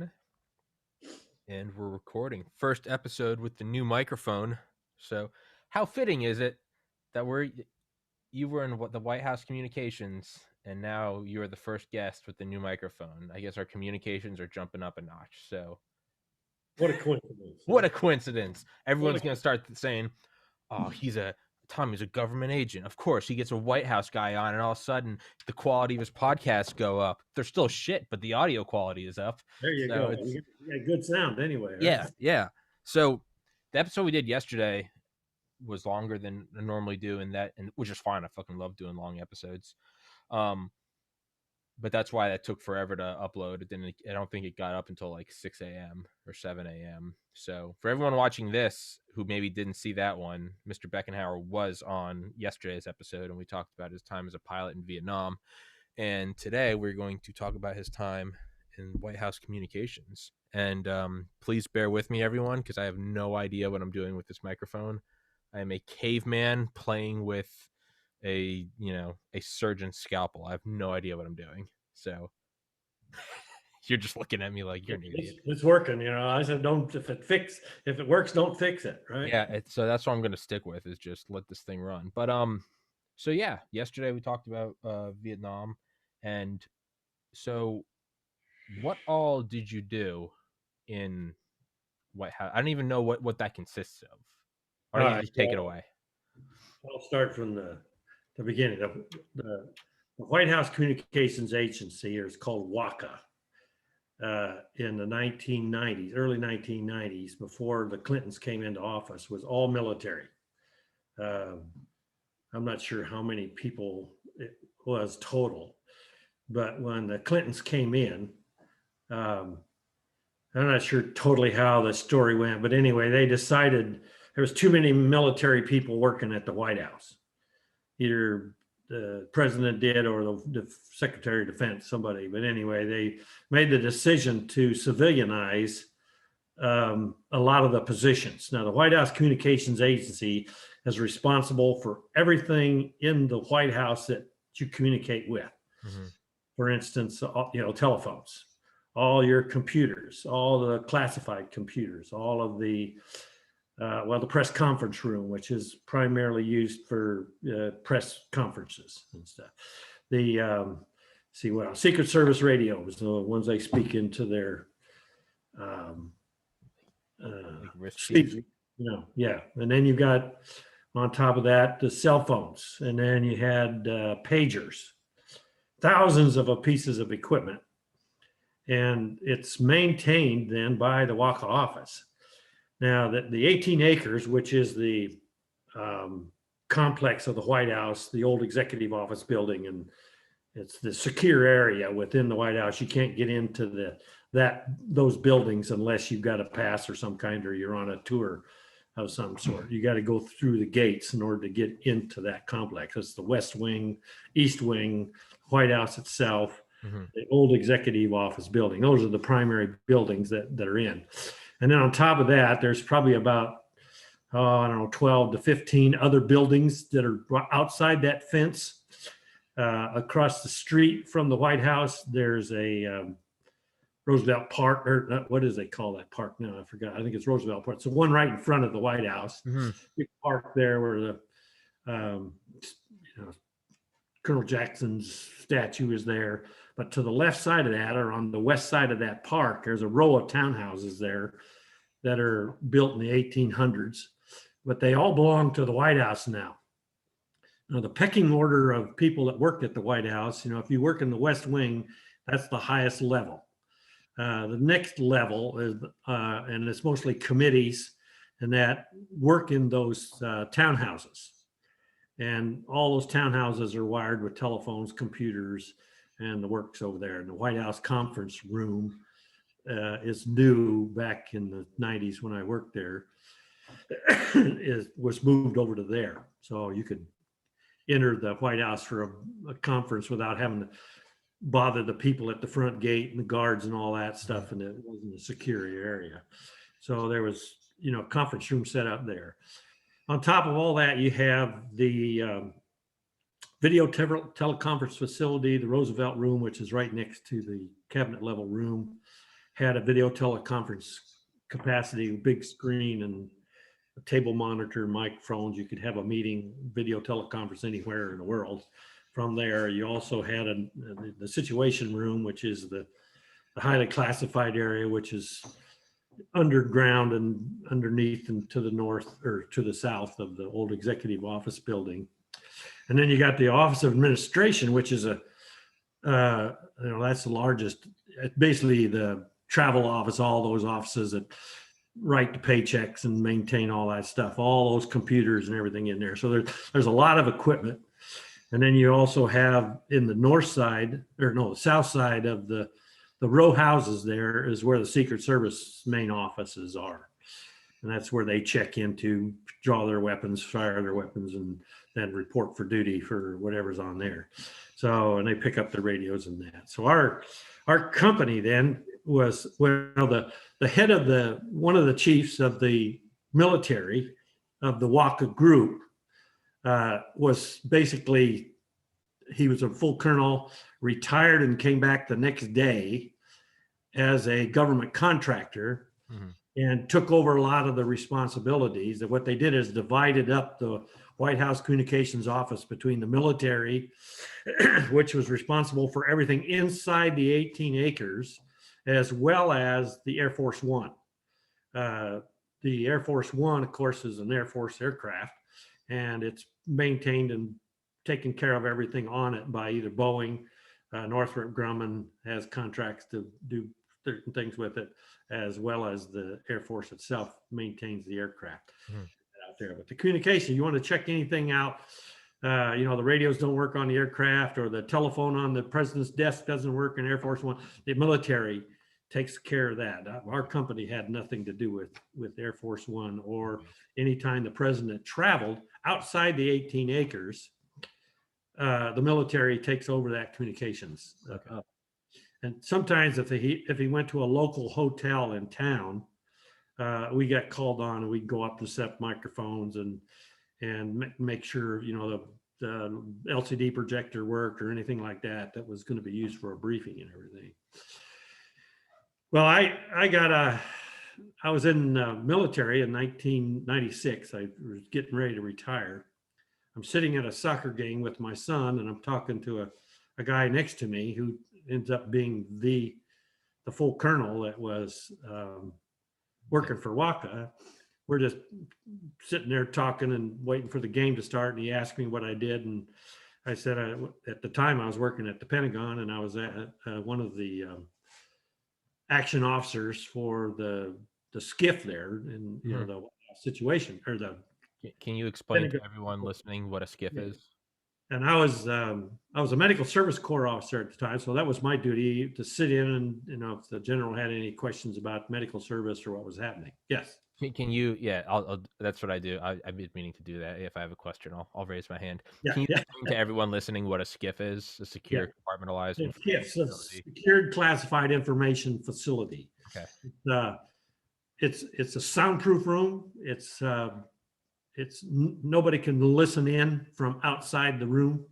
on, and we're recording. First episode with the new microphone. So, how fitting is it that you were in the White House communications, and now you're the first guest with the new microphone? I guess our communications are jumping up a notch. So, what a coincidence! What a coincidence! Everyone's going to start saying, "Oh, Tommy's a government agent. Of course, he gets a White House guy on, and all of a sudden, the quality of his podcasts go up. They're still shit, but the audio quality is up. There you go. You got good sound anyway. Right? Yeah. So the episode we did yesterday was longer than I normally do, and which is fine. I fucking love doing long episodes. But that's why that took forever to upload. I don't think it got up until like 6 a.m. or 7 a.m. So for everyone watching this who maybe didn't see that one, Mr. Beckenhauer was on yesterday's episode, and we talked about his time as a pilot in Vietnam. And today we're going to talk about his time in White House communications. And please bear with me, everyone, because I have no idea what I'm doing with this microphone. I am a caveman playing with a surgeon's scalpel. I have no idea what I'm doing. So you're just looking at me like you're an idiot. It's working, I said, if it works, don't fix it, right? Yeah, so that's what I'm going to stick with, is just let this thing run. But so yeah, yesterday we talked about Vietnam, and so what all did you do in White House? I don't even know what that consists of. Why don't you just take it away? I'll start from the beginning. The White House Communications Agency, or it's called WACA, in the 1990s, early 1990s, before the Clintons came into office, was all military. I'm not sure how many people it was total, but when the Clintons came in, I'm not sure totally how the story went, but anyway, they decided there was too many military people working at the White House. Either the president did or the Secretary of Defense, somebody. But anyway, they made the decision to civilianize a lot of the positions. Now, the White House Communications Agency is responsible for everything in the White House that you communicate with. Mm-hmm. For instance, telephones, all your computers, all the classified computers, all of the the press conference room, which is primarily used for press conferences and stuff. The Secret Service radio was the ones they speak into their speak, yeah. And then you got on top of that the cell phones, and then you had pagers, thousands of pieces of equipment, and it's maintained then by the WACA office. Now, the 18 acres, which is the complex of the White House, the old executive office building, and it's the secure area within the White House. You can't get into those buildings unless you've got a pass or some kind, or you're on a tour of some sort. You got to go through the gates in order to get into that complex. It's the West Wing, East Wing, White House itself, mm-hmm. the old executive office building. Those are the primary buildings that are in. And then on top of that, there's probably about, 12 to 15 other buildings that are outside that fence. Across the street from the White House, there's a Roosevelt Park, or what does they call that park now? I forgot. I think it's Roosevelt Park. It's the one right in front of the White House. Mm-hmm. Big park there where the Colonel Jackson's statue is there. But to the left side of that, or on the west side of that park, there's a row of townhouses there that are built in the 1800s, but they all belong to the White House now. Now, the pecking order of people that worked at the White House, if you work in the West Wing, that's the highest level. The next level is, and it's mostly committees and that work in those townhouses. And all those townhouses are wired with telephones, computers, and the works over there. And the White House conference room is new back in the 90s when I worked there, was moved over to there. So you could enter the White House for a conference without having to bother the people at the front gate and the guards and all that stuff. And it wasn't a secure area. So there was, conference room set up there. On top of all that, you have the video teleconference facility, the Roosevelt room, which is right next to the cabinet level room, had a video teleconference capacity, big screen and a table monitor, microphones. You could have a meeting, video teleconference anywhere in the world. From there, you also had the situation room, which is the highly classified area, which is underground and underneath and to the north or to the south of the old executive office building. And then you got the Office of Administration, which is that's the largest, basically the travel office, all those offices that write the paychecks and maintain all that stuff, all those computers and everything in there. So there's a lot of equipment. And then you also have in the north side, the south side of the row houses there is where the Secret Service main offices are. And that's where they check into, draw their weapons, fire their weapons, and then report for duty for whatever's on there. So, and they pick up the radios and that. So our company then was, the head of one of the chiefs of the military of the Waka group was basically, he was a full colonel, retired and came back the next day as a government contractor, and took over a lot of the responsibilities. And what they did is divided up the White House communications office between the military, which was responsible for everything inside the 18 acres, as well as the Air Force One. The Air Force One, of course, is an Air Force aircraft, and it's maintained and taken care of everything on it by either Boeing, Northrop Grumman has contracts to do certain things with it, as well as the Air Force itself maintains the aircraft out there. But the communication, you want to check anything out, the radios don't work on the aircraft, or the telephone on the president's desk doesn't work in Air Force One, the military takes care of that. Our company had nothing to do with Air Force One, or anytime the president traveled outside the 18 acres, the military takes over that communications. And sometimes if he went to a local hotel in town, we got called on, and we'd go up to set up microphones and make sure, the LCD projector worked or anything like that was going to be used for a briefing and everything. Well, I was in the military in 1996. I was getting ready to retire. I'm sitting at a soccer game with my son, and I'm talking to a guy next to me who ends up being the full colonel that was working for Waka. We're just sitting there talking and waiting for the game to start. And he asked me what I did. And I said, at the time I was working at the Pentagon, and I was at one of the action officers for the skiff there, and the situation, or the. Can you explain to everyone listening what a skiff is? And I was a medical service corps officer at the time, so that was my duty to sit in and if the general had any questions about medical service or what was happening. Yes. Can you? Yeah, I'll that's what I do. I've been meaning to do that. If I have a question, I'll raise my hand. Yeah, Can you explain to everyone listening what a skiff is? A secure, compartmentalized. It's a secured classified information facility. Okay. It's a soundproof room. It's nobody can listen in from outside the room.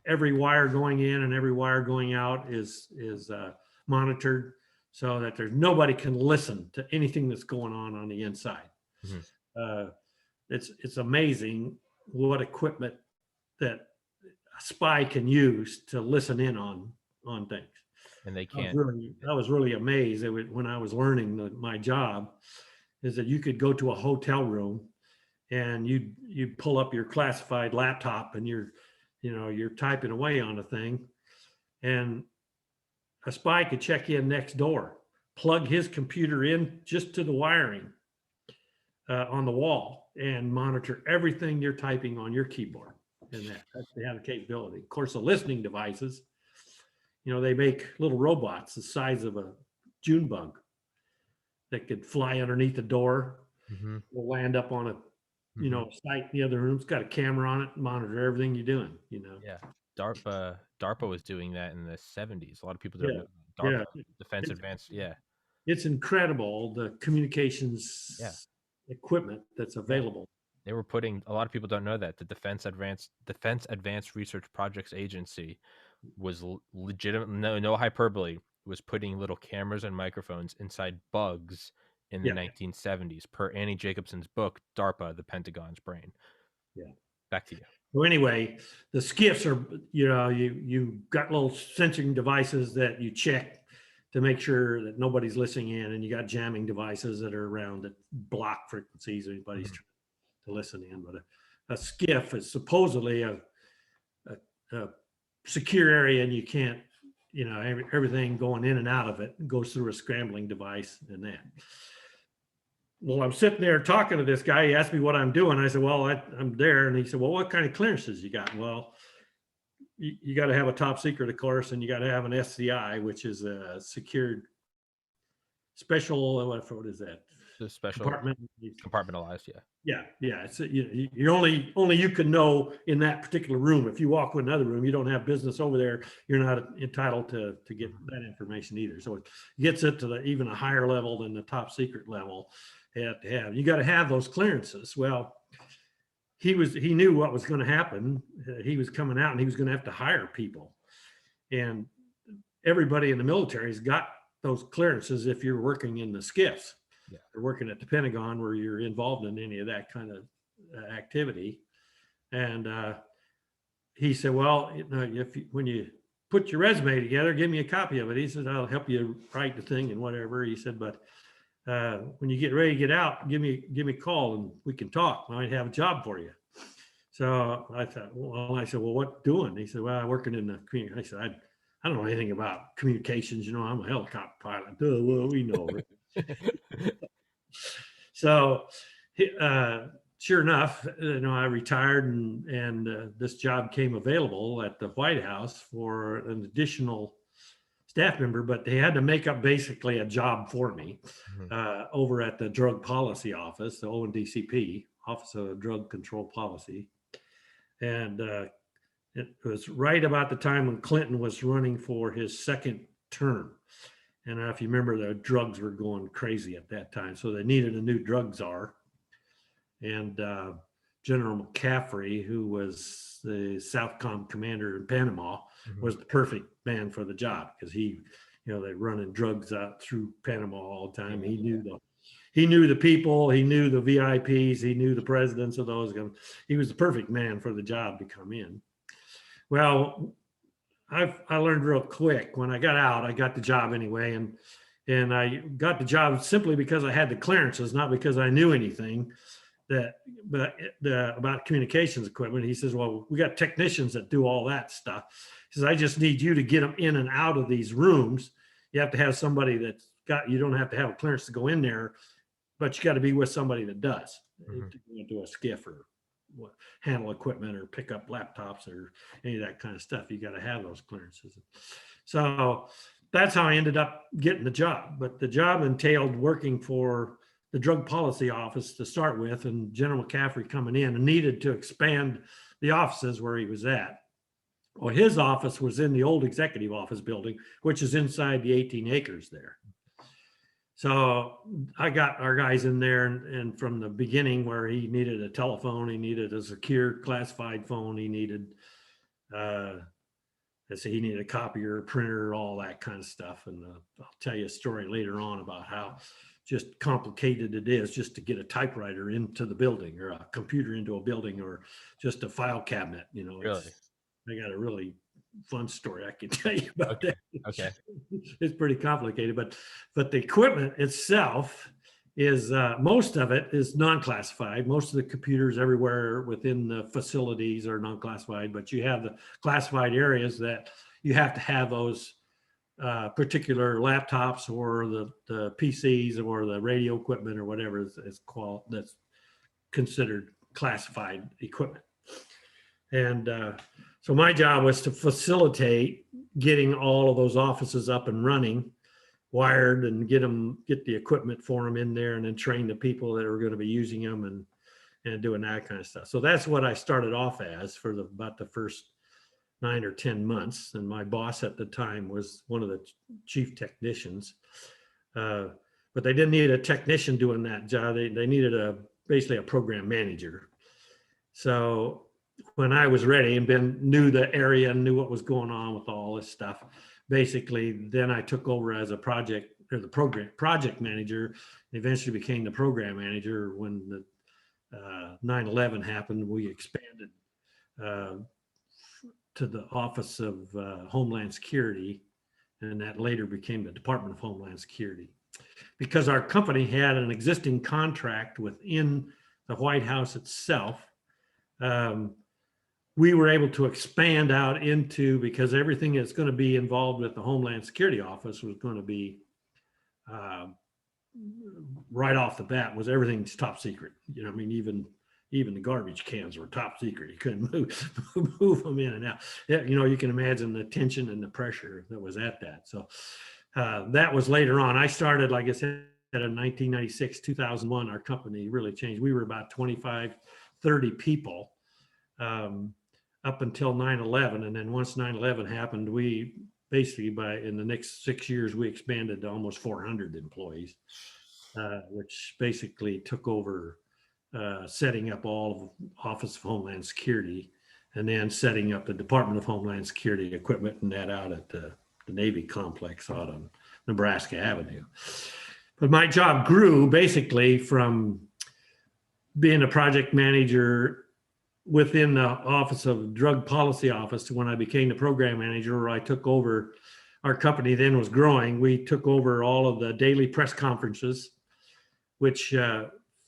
Every wire going in and every wire going out is monitored, so that nobody can listen to anything that's going on the inside. It's amazing what equipment that a spy can use to listen in on things. And they can't. I was really amazed when I was learning my job, is that you could go to a hotel room and you pull up your classified laptop and you're typing away on a thing, and a spy could check in next door, plug his computer in just to the wiring on the wall, and monitor everything you're typing on your keyboard. And they have the capability. Of course, the listening devices, they make little robots the size of a June bug that could fly underneath the door, will land up on a site in the other room. It's got a camera on it, monitor everything you're doing. Yeah, DARPA was doing that in the 70s. A lot of people don't know DARPA, Defense Advanced. Yeah, it's incredible, the communications equipment that's available. They were putting, a lot of people don't know that the Defense Advanced Research Projects Agency was legitimate, no hyperbole, was putting little cameras and microphones inside bugs in the Yeah. 1970s, per Annie Jacobson's book, DARPA, The Pentagon's Brain. Yeah. Back to you. So anyway, the skiffs are, you got little sensing devices that you check to make sure that nobody's listening in, and you got jamming devices that are around that block frequencies anybody's trying to listen in. But a skiff is supposedly a secure area, and you can't, everything going in and out of it goes through a scrambling device and that. Well, I'm sitting there talking to this guy. He asked me what I'm doing. I said, well, I'm there. And he said, well, what kind of clearances you got? Well, you got to have a top secret, of course, and you got to have an SCI, which is a secured special, what is that? The special Compartment. Compartmentalized, yeah. Yeah. It's you're only you can know in that particular room. If you walk to another room, you don't have business over there, you're not entitled to get that information either. So it gets it to even a higher level than the top secret level. You got to have those clearances. Well, he knew what was going to happen. He was coming out and he was going to have to hire people, and everybody in the military has got those clearances if you're working in the skiffs. Yeah. Or working at the Pentagon where you're involved in any of that kind of activity. And he said, well, when you put your resume together, give me a copy of it. He said, I'll help you write the thing and whatever. He said, but when you get ready to get out, give me a call and we can talk. I might have a job for you. So I thought, I said, well, what doing? He said, well, I'm working in the community. I said, I don't know anything about communications. I'm a helicopter pilot. Well, we know. So sure enough, I retired and this job came available at the White House for an additional staff member, but they had to make up basically a job for me over at the Drug Policy Office, the ONDCP, Office of Drug Control Policy. And it was right about the time when Clinton was running for his second term. And if you remember, the drugs were going crazy at that time. So they needed a new drug czar. And General McCaffrey, who was the Southcom commander in Panama, was the perfect man for the job because they're running drugs out through Panama all the time. He knew the people, he knew the VIPs, he knew the presidents of those. He was the perfect man for the job to come in. Well, I learned real quick when I got out. I got the job anyway, and I got the job simply because I had the clearances, not because I knew anything about communications equipment. He says, "Well, we got technicians that do all that stuff." He says, "I just need you to get them in and out of these rooms. You have to have somebody that's got. You don't have to have a clearance to go in there, but you got to be with somebody that does to go into a skiff or handle equipment or pick up laptops or any of that kind of stuff. You got to have those clearances." So that's how I ended up getting the job. But the job entailed working for the Drug Policy Office to start with, and General McCaffrey coming in and needed to expand the offices where he was at. Well, his office was in the old executive office building, which is inside the 18 acres there. So I got our guys in there, and from the beginning, where he needed a telephone, he needed a secure classified phone, he needed, he needed a copier, printer, all that kind of stuff. And I'll tell you a story later on about how just complicated it is just to get a typewriter into the building, or a computer into a building, or just a file cabinet. Really? I got a really fun story I can tell you about that. Okay. It's pretty complicated, but the equipment itself is most of it is non-classified. Most of the computers everywhere within the facilities are non-classified, but you have the classified areas that you have to have those particular laptops or the PCs or the radio equipment or whatever that's considered classified equipment. And so my job was to facilitate getting all of those offices up and running, wired, and get the equipment for them in there, and then train the people that are going to be using them and doing that kind of stuff. So that's what I started off as for about the first 9 or 10 months. And my boss at the time was one of the chief technicians. But they didn't need a technician doing that job. They needed basically a program manager. So when I was ready and knew the area and knew what was going on with all this stuff, basically, then I took over as a project manager, eventually became the program manager. When the 9/11 happened, we expanded to the Office of Homeland Security, and that later became the Department of Homeland Security. Because our company had an existing contract within the White House itself, we were able to expand out into, because everything that's going to be involved with the Homeland Security Office was going to be right off the bat, was everything's top secret. You know, I mean, even the garbage cans were top secret. You couldn't move them in and out. You know, you can imagine the tension and the pressure that was at that. So that was later on. I started, like I said, in 1996, 2001, our company really changed. We were about 25, 30 people up until 9/11. And then once 9/11 happened, we basically, in the next 6 years, we expanded to almost 400 employees, which basically took over setting up all of Office of Homeland Security, and then setting up the Department of Homeland Security equipment and that out at the Navy complex out on Nebraska Avenue. But my job grew basically from being a project manager within the Office of Drug Policy Office to when I became the program manager, where I took over. Our company then was growing. We took over all of the daily press conferences, which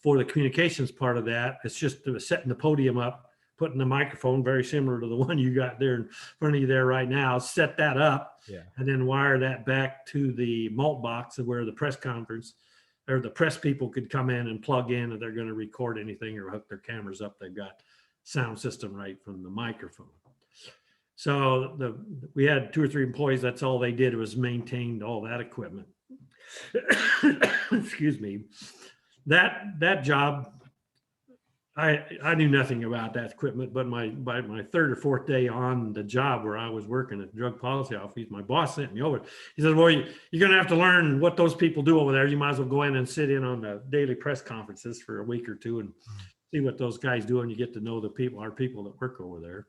for the communications part of that, it's just setting the podium up, putting the microphone, very similar to the one you got there in front of you there right now, set that up, and then wire that back to the malt box where the press conference or the press people could come in and plug in, and they're going to record anything or hook their cameras up. They've got sound system right from the microphone. So we had 2 or 3 employees. That's all they did was maintained all that equipment. Excuse me. That job, I knew nothing about that equipment, but by my 3rd or 4th day on the job where I was working at the Drug Policy Office, my boss sent me over. He said, well, you're going to have to learn what those people do over there. You might as well go in and sit in on the daily press conferences for a week or 2 and see what those guys do, and you get to know the people, our people that work over there.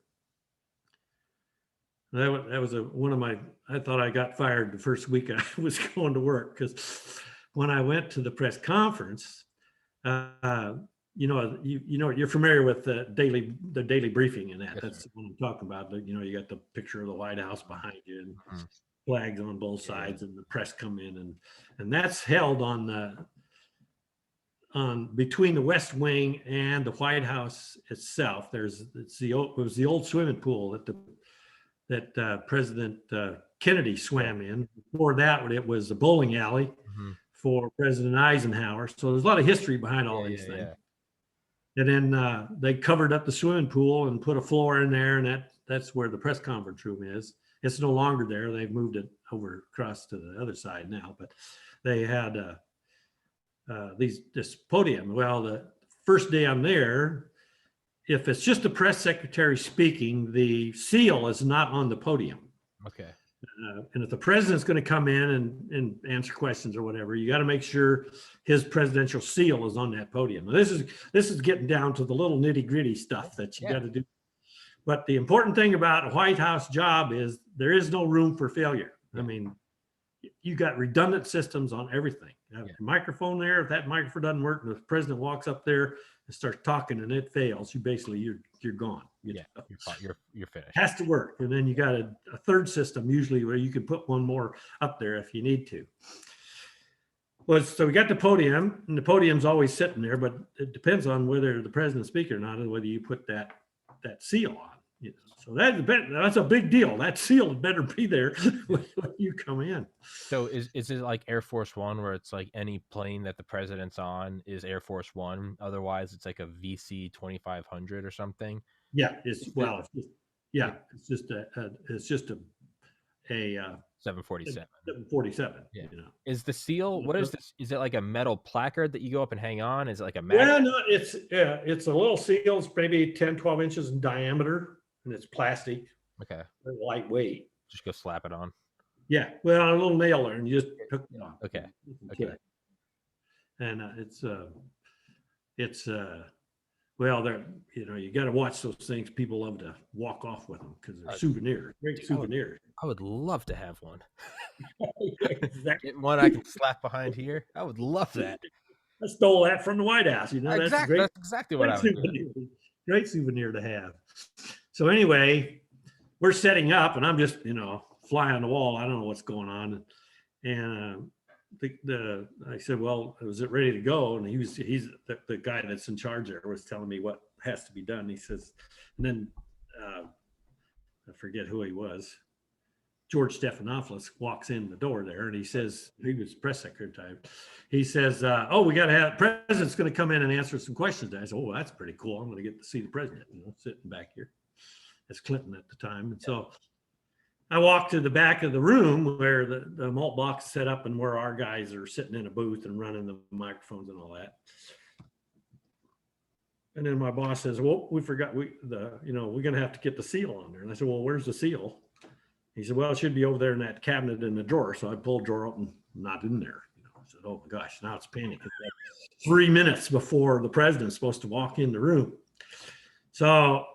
That was one of my, I thought I got fired the first week I was going to work, because when I went to the press conference, you're familiar with the daily briefing and that. Yes, that's what I'm talking about. You got the picture of the White House behind you and flags on both sides, and the press come in, and that's held on between the West Wing and the White House itself. It was the old swimming pool that President Kennedy swam in. Before that, it was a bowling alley for President Eisenhower. So there's a lot of history behind all these things. And then they covered up the swimming pool and put a floor in there, and that's where the press conference room is. It's no longer there. They've moved it over across to the other side now, but they had this podium. Well, the first day I'm there, if it's just the press secretary speaking, the seal is not on the podium. Okay. And if the president's going to come in and answer questions or whatever, you got to make sure his presidential seal is on that podium. Now, this is getting down to the little nitty gritty stuff that you got to do. But the important thing about a White House job is there is no room for failure. I mean, you got redundant systems on everything. You have a microphone there. If that microphone doesn't work, and the president walks up there and starts talking and it fails, you're gone. You're finished. Has to work. And then you got a third system usually where you can put one more up there if you need to. Well, so we got the podium, and the podium's always sitting there, but it depends on whether the president's speaking or not, and whether you put that seal on. So that's a big deal. That seal better be there when you come in. So is it like Air Force One, where it's like any plane that the president's on is Air Force One? Otherwise, it's like a VC 2500 or something. Yeah, it's just a 747. 747. Yeah. Is the seal? What is this? Is it like a metal placard that you go up and hang on? Is it like a magnet? No, it's a little seal. It's maybe 10, 12 inches in diameter, and it's plastic. Okay. Very lightweight. Just go slap it on. Yeah. Well, a little nailer, and you just hook it on. Okay. And Well, they're, you got to watch those things. People love to walk off with them because they're souvenirs, great Dude, souvenirs. I would love to have one. Exactly. Get one I can slap behind here. I would love that. I stole that from the White House. That's a Exactly. That's exactly what great I would do. souvenir. Great souvenir to have. So anyway, we're setting up, and I'm just, fly on the wall. I don't know what's going on, and I said, well, is it ready to go? And he's the guy that's in charge there was telling me what has to be done. He says, and then I forget who he was. George Stephanopoulos walks in the door there, and he says, he was press secretary. He says, oh, we got to have, president's going to come in and answer some questions. I said, oh, that's pretty cool. I'm going to get to see the president, sitting back here. As Clinton at the time. And so I walked to the back of the room where the malt box is set up and where our guys are sitting in a booth and running the microphones and all that. And then my boss says, well, we forgot, we're going to have to get the seal on there. And I said, well, where's the seal? He said, well, it should be over there in that cabinet in the drawer. So I pulled the drawer open, not in there. I said, oh my gosh, now it's panic. It's like 3 minutes before the president's supposed to walk in the room. So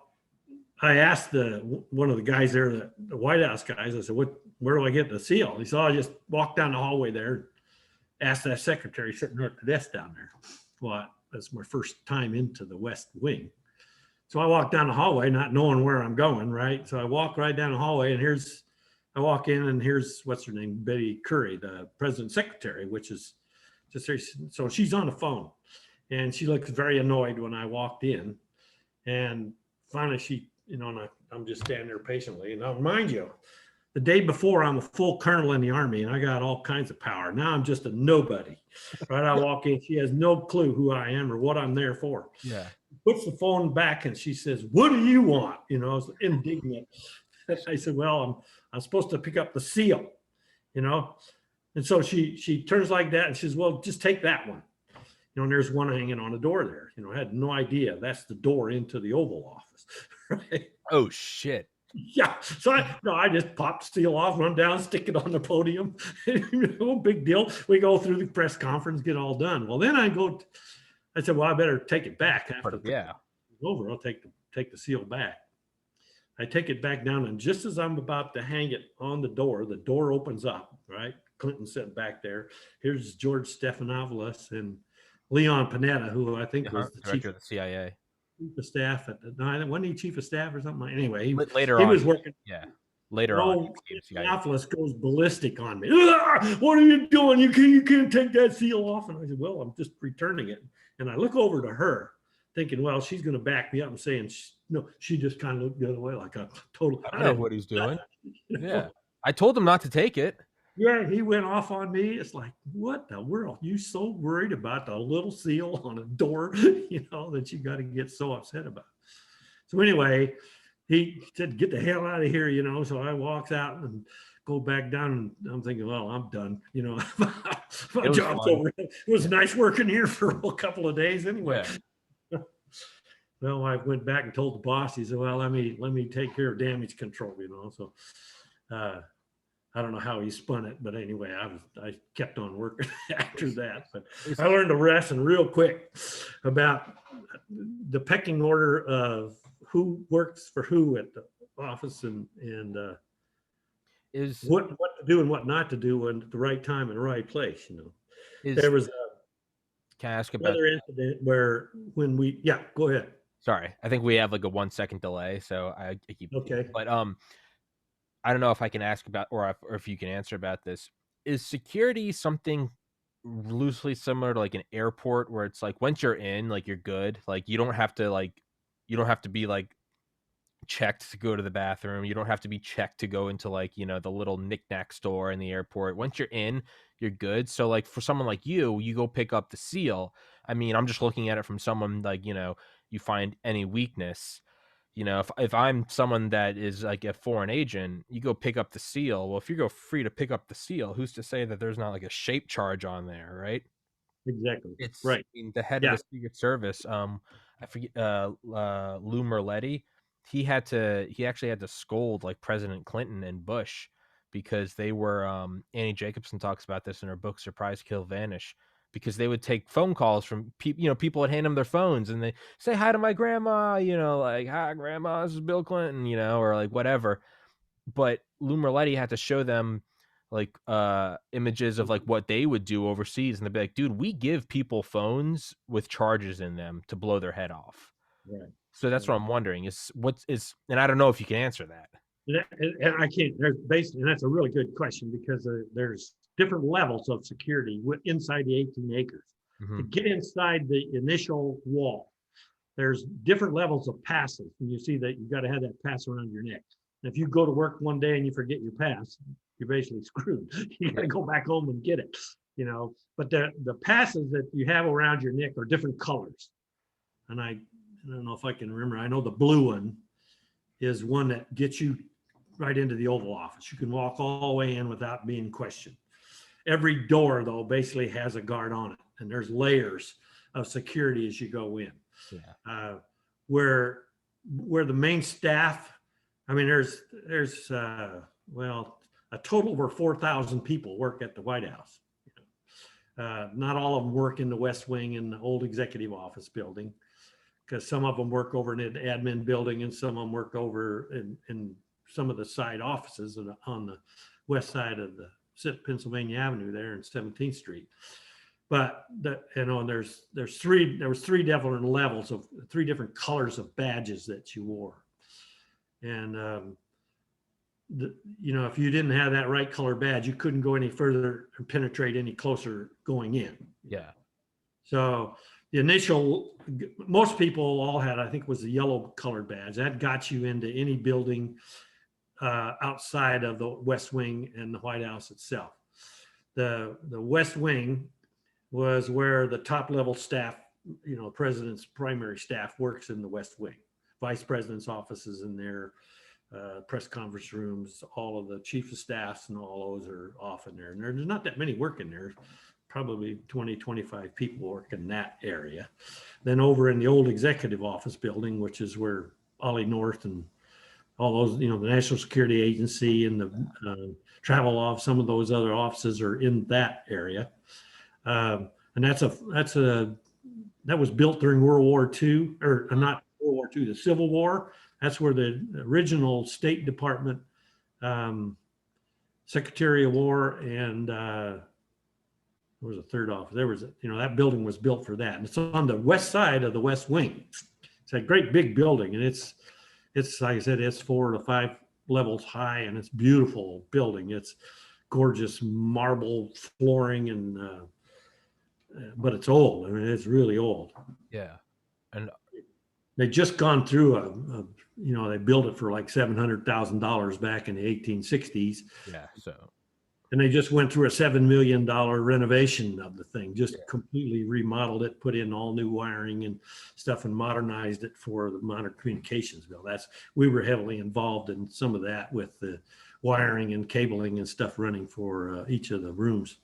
I asked one of the guys there, the White House guys, I said, where do I get the seal? He said, I just walked down the hallway there, asked that secretary sitting at the desk down there. Well, that's my first time into the West Wing. So I walked down the hallway, not knowing where I'm going, right? So I walk right down the hallway, and I walk in, and here's, what's her name, Betty Curry, the president's secretary, which is just, so she's on the phone. And she looks very annoyed when I walked in. And finally she, and I'm just standing there patiently. And now, mind you, the day before, I'm a full colonel in the Army, and I got all kinds of power. Now I'm just a nobody. Right? I walk in, she has no clue who I am or what I'm there for. Yeah. Puts the phone back, and she says, what do you want? I was indignant. I said, well, I'm supposed to pick up the seal, And so she turns like that, and she says, well, just take that one. And there's one hanging on the door there. I had no idea that's the door into the Oval Office. Right? Oh shit. Yeah. So I just pop the seal off, run down, stick it on the podium. No big deal. We go through the press conference, get all done. Well, then I said, well, I better take it back. After over, I'll take the seal back. I take it back down, and just as I'm about to hang it on the door opens up, right? Clinton sitting back there. Here's George Stephanopoulos and Leon Panetta, who I think was the director of the CIA. Chief of staff wasn't he chief of staff or something? Anyway, he on, was working. Yeah. Later on, Stephanopoulos goes ballistic on me. What are you doing? You can't take that seal off. And I said, well, I'm just returning it. And I look over to her, thinking, well, she's going to back me up and saying, no. She just kind of looked the other way, like a total. I don't know what he's doing. Yeah, I told him not to take it. Yeah, he went off on me. It's like, what the world? You so worried about the little seal on a door, that you got to get so upset about. So anyway, he said, get the hell out of here, So I walks out and go back down, and I'm thinking, well, I'm done. My job's over. It was nice working here for a couple of days anyway. Yeah. Well, I went back and told the boss. He said, well, let me take care of damage control, So I don't know how he spun it, but anyway, I kept on working after that. But I learned a lesson real quick about the pecking order of who works for who at the office, and is what to do and what not to do at the right time and the right place. There was can I ask about another incident where go ahead. Sorry, I think we have like a 1 second delay, so I keep okay. But I don't know if I can ask about, or if you can answer about this. Is security something loosely similar to like an airport, where it's like once you're in, like you're good, like you don't have to be like checked to go to the bathroom. You don't have to be checked to go into like, the little knickknack store in the airport. Once you're in, you're good. So like for someone like you go pick up the seal. I mean, I'm just looking at it from someone like, you find any weakness. If I'm someone that is like a foreign agent, you go pick up the seal. Well, if you go free to pick up the seal, who's to say that there's not like a shape charge on there, right? Exactly. It's right. I mean, the head of the Secret Service, I forget, Lou Merletti, he actually had to scold like President Clinton and Bush because they were Annie Jacobson talks about this in her book Surprise, Kill, Vanish. because they would take phone calls from people. People would hand them their phones and they say hi to my grandma. Like, hi grandma, this is Bill Clinton. Or like whatever. But Lou Merletti had to show them like images of like what they would do overseas, and they'd be like, dude, we give people phones with charges in them to blow their head off. Right. So that's what I'm wondering is and I don't know if you can answer that. And I can't. There's basically, and that's a really good question because there's different levels of security inside the 18 acres. Mm-hmm. To get inside the initial wall, there's different levels of passes, and you see that you got to have that pass around your neck. And if you go to work one day and you forget your pass, you're basically screwed. You got to go back home and get it. But the passes that you have around your neck are different colors, and I don't know if I can remember. I know the blue one is one that gets you right into the Oval Office. You can walk all the way in without being questioned. Every door, though, basically has a guard on it, and there's layers of security as you go in. Yeah. Where the main staff, I mean, there's a total of over 4,000 people work at the White House. Not all of them work in the West Wing in the old executive office building, because some of them work over in the admin building and some of them work over in some of the side offices on the west side of the Pennsylvania Avenue there in 17th Street. But and there was three different levels of three different colors of badges that you wore. And if you didn't have that right color badge, you couldn't go any further and penetrate any closer going in. Yeah. So the initial, most people all had, I think, was the yellow colored badge. That got you into any building outside of the West Wing and the White House itself. The West Wing was where the top level staff, president's primary staff works in the West Wing. Vice president's offices in there, press conference rooms, all of the chief of staffs and all those are off in there. And there's not that many working there. Probably 20, 25 people work in that area. Then over in the old executive office building, which is where Ollie North and all those, the National Security Agency and the travel office, some of those other offices are in that area. And that was built during World War II, or not World War II, the Civil War. That's where the original State Department Secretary of War and there was a third office. There was, that building was built for that. And it's on the west side of the West Wing. It's a great big building. And it's like I said, it's 4 to 5 levels high and it's beautiful building. It's gorgeous marble flooring and, but it's old. I mean, it's really old. Yeah. And they just gone through they built it for like $700,000 back in the 1860s. Yeah. So. And they just went through a $7 million renovation of the thing, just completely remodeled it, put in all new wiring and stuff and modernized it for the modern communications bill. We were heavily involved in some of that with the wiring and cabling and stuff running for each of the rooms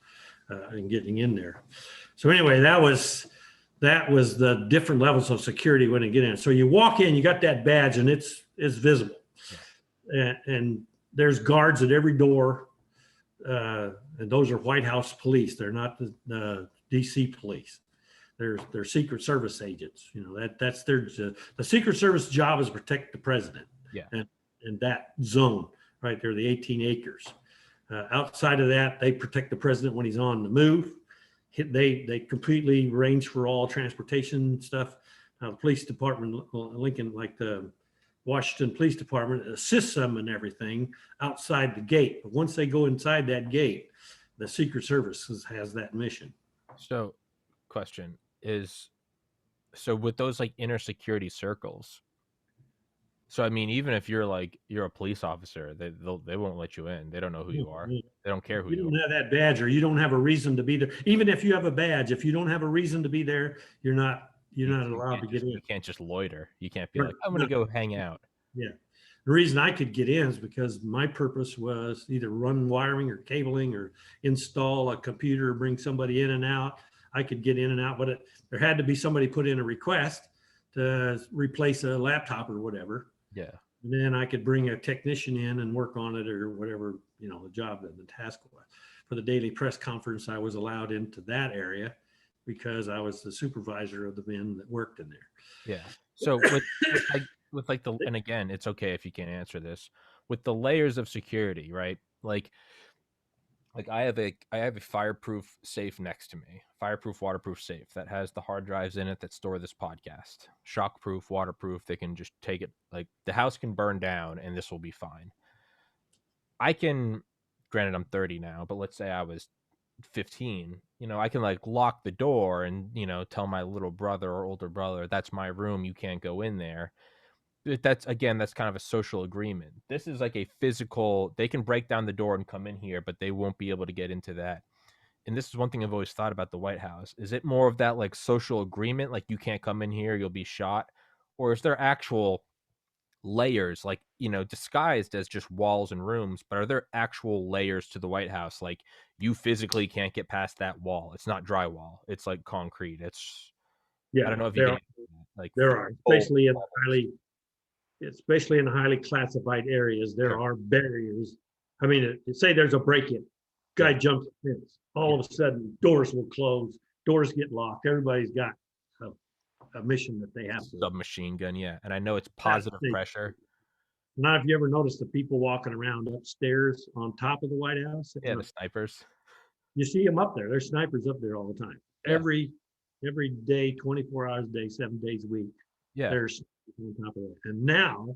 and getting in there. So anyway, that was the different levels of security when you get in. So you walk in, you got that badge and it's visible. Yeah. And there's guards at every door. And those are White House police. They're not the DC police. They're Secret Service agents. That's the Secret Service job is to protect the president. Yeah. And that zone right there, the 18 acres. Outside of that, they protect the president when he's on the move. They completely arrange for all transportation stuff. The police department, Lincoln, like the Washington Police Department, assists them and everything outside the gate. But once they go inside that gate, the Secret Service has that mission. So, question is, so with those like inner security circles, so I mean, even if you're a police officer, they won't let you in. They don't know who you are. They don't care who you are. You don't have that badge, or you don't have a reason to be there. Even if you have a badge, if you don't have a reason to be there, you're not allowed to get in. You can't just loiter. You can't be like, I'm going to go hang out. Yeah. The reason I could get in is because my purpose was either run wiring or cabling or install a computer, or bring somebody in and out. I could get in and out, but there had to be somebody put in a request to replace a laptop or whatever. Yeah. And then I could bring a technician in and work on it or whatever, the job that the task was. For the daily press conference, I was allowed into that area. because I was the supervisor of the men that worked in there. Yeah. So with like the, and again, it's okay if you can't answer this, with the layers of security, right? Like I have a fireproof safe next to me, fireproof, waterproof safe that has the hard drives in it that store this podcast. Shockproof, waterproof. They can just take it. Like the house can burn down and this will be fine. I can, granted, I'm 30 now, but let's say I was 15. I can like lock the door and tell my little brother or older brother, that's my room. You can't go in there. That's kind of a social agreement. This is like a physical, they can break down the door and come in here, but they won't be able to get into that. And this is one thing I've always thought about the White House. Is it more of that like social agreement, like you can't come in here, you'll be shot? Or is there actual layers, like, disguised as just walls and rooms, but are there actual layers to the White House? Like you physically can't get past that wall. It's not drywall. It's like concrete. I don't know if you can, like, there are, especially in highly classified areas, there are barriers. I mean, say there's a break-in, guy jumps the fence, all of a sudden doors will close, doors get locked. Everybody's got a mission that they have to. Submachine gun, yeah. And I know it's positive pressure. Not if you ever noticed the people walking around upstairs on top of the White House. Yeah, the snipers. You see them up there. There's snipers up there all the time. Yeah. Every day, 24 hours a day, 7 days a week. Yeah. There's on top of it. And now,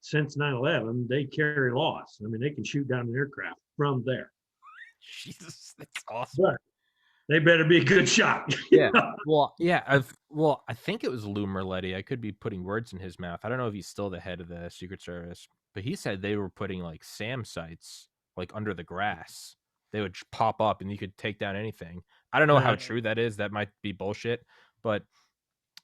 since 9/11, they carry laws. I mean, they can shoot down an aircraft from there. Jesus, that's awesome. But they better be a good shot. Yeah. I think it was Lou Merletti. I could be putting words in his mouth. I don't know if he's still the head of the Secret Service, but he said they were putting like SAM sites like under the grass. They would pop up and you could take down anything. I don't know how true that is. That might be bullshit. But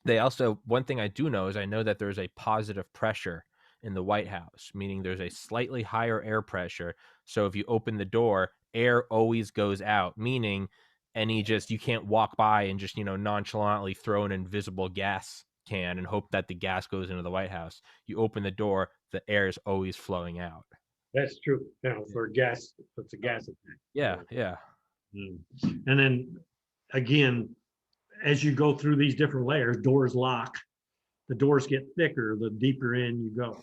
they also, one thing I do know is I know that there's a positive pressure in the White House, meaning there's a slightly higher air pressure. So if you open the door, air always goes out, meaning you can't walk by and just, nonchalantly throw an invisible gas can and hope that the gas goes into the White House. You open the door, the air is always flowing out. That's true. For gas, it's a gas attack. Yeah, yeah. And then again, as you go through these different layers, doors lock. The doors get thicker the deeper in you go.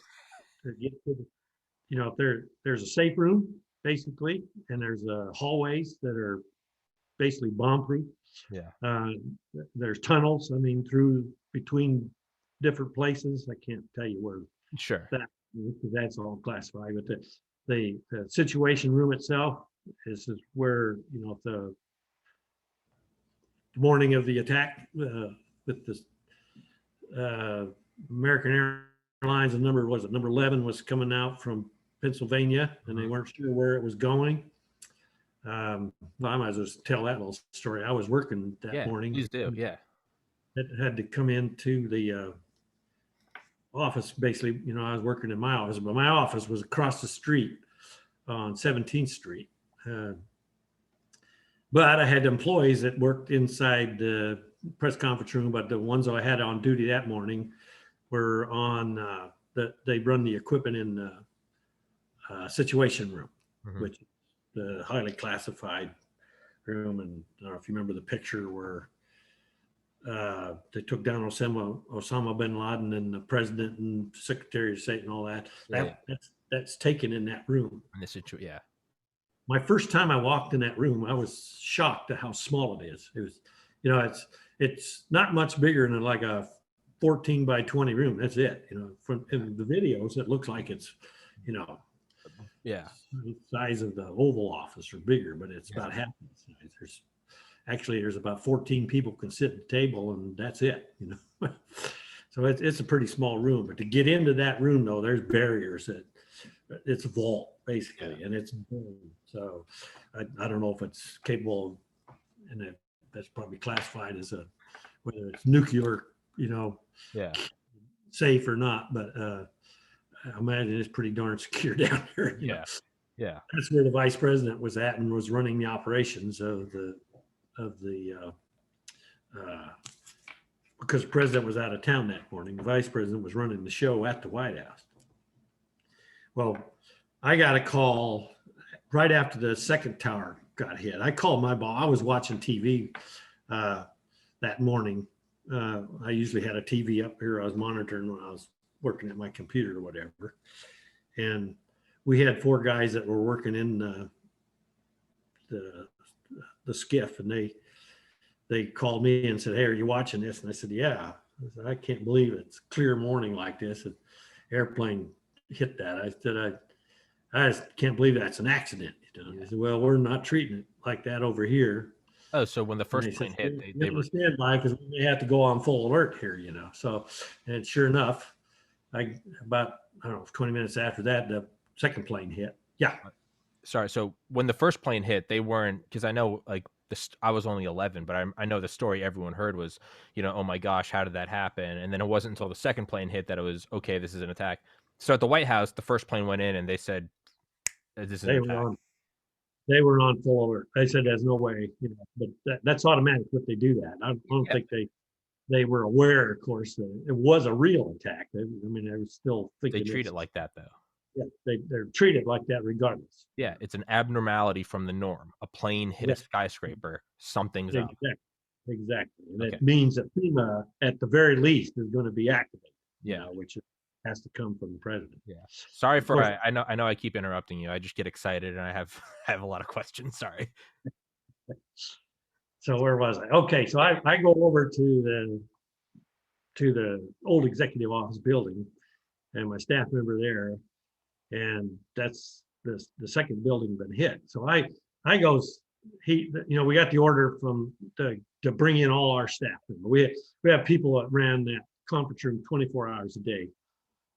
There's a safe room basically, and there's hallways that are basically bomb-proof. Yeah. There's tunnels. I mean, between different places. I can't tell you where. Sure. That's all classified. But the situation room itself is where the morning of the attack with the American Airlines, number 11 was coming out from Pennsylvania, and they weren't sure where it was going. Well, I might as well tell that little story. I was working that morning. Please do. Yeah. It had to come into the office. Basically, I was working in my office, but my office was across the street on 17th Street. But I had employees that worked inside the press conference room, but the ones I had on duty that morning were on they run the equipment in the situation room, which is the highly classified room. And I don't know if you remember the picture where they took down Osama bin Laden and the president and Secretary of State and all that. That's taken in that room. Yeah. My first time I walked in that room, I was shocked at how small it is. It was, it's not much bigger than like a 14 by 20 room. That's it. From the videos, it looks like it's, the size of the Oval Office or bigger, but it's about half the size. There's about 14 people can sit at the table, and that's it. So it's a pretty small room. But to get into that room, though, there's barriers. It's a vault basically, and it's so I don't know if it's capable of, and that's probably classified as whether it's nuclear, safe or not. But I imagine it's pretty darn secure down there. Yeah. That's where the vice president was at and was running the operations of the because the president was out of town that morning. The vice president was running the show at the White House. Well, I got a call right after the second tower got hit. I called my boss. I was watching TV that morning. I usually had a TV up here I was monitoring when I was working at my computer or whatever. And we had 4 guys that were working in the skiff, and they called me and said, "Hey, are you watching this?" And I said, "Yeah." I said, "I can't believe it's clear morning like this. An airplane hit that." I said, I just can't believe that's an accident. They said, "Well, we're not treating it like that over here." Oh, so when the And first they said, plane hit, "Get on the standby because we may have to go on full alert here." So, and sure enough, about, I don't know, 20 minutes after that, the second plane hit. Yeah. Sorry. So when the first plane hit, they weren't, because I know like I was only 11, but I know the story everyone heard was, oh my gosh, how did that happen? And then it wasn't until the second plane hit that it was, okay, this is an attack. So at the White House, the first plane went in and they said, this is an They attack. they were on full alert. They said there's no way, but that's automatic if they do that. I don't think they were aware, of course, that it was a real attack. They were still thinking They treat it like that, though. Yeah, they're treated like that regardless. Yeah, it's an abnormality from the norm. A plane hit a skyscraper. Something's up. Exactly. And it means that FEMA, at the very least, is going to be activated. Yeah, which has to come from the president. Yeah. Sorry for I know I keep interrupting you. I just get excited and I have a lot of questions. Sorry. So where was I? Okay, so I go over to the old executive office building, and my staff member there, and that's the second building been hit. So I goes, we got the order from to bring in all our staff. We have people that ran that conference room 24 hours a day,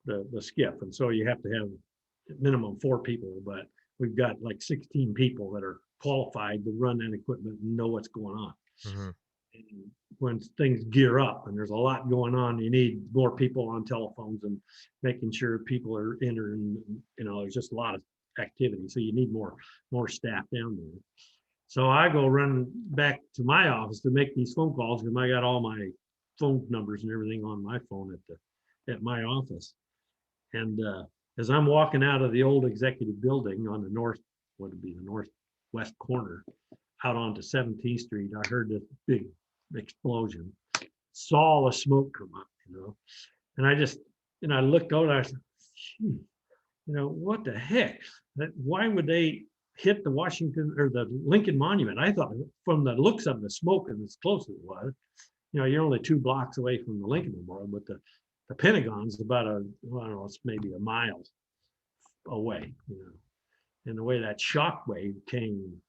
the skiff, and so you have to have minimum 4 people, but we've got like 16 people that are qualified to run that equipment and know what's going on. Mm-hmm. And when things gear up and there's a lot going on, you need more people on telephones and making sure people are entering. There's just a lot of activity, so you need more staff down there. So I go run back to my office to make these phone calls because I got all my phone numbers and everything on my phone at my office. And as I'm walking out of the old executive building on the northwest corner, out onto 17th Street, I heard this big explosion. Saw the smoke come up, and I looked over. And I said, what the heck? Why would they hit the Washington or the Lincoln Monument? I thought from the looks of the smoke and as close as it was, you're only 2 blocks away from the Lincoln Memorial, but the Pentagon's about it's maybe a mile away, and the way that shock wave came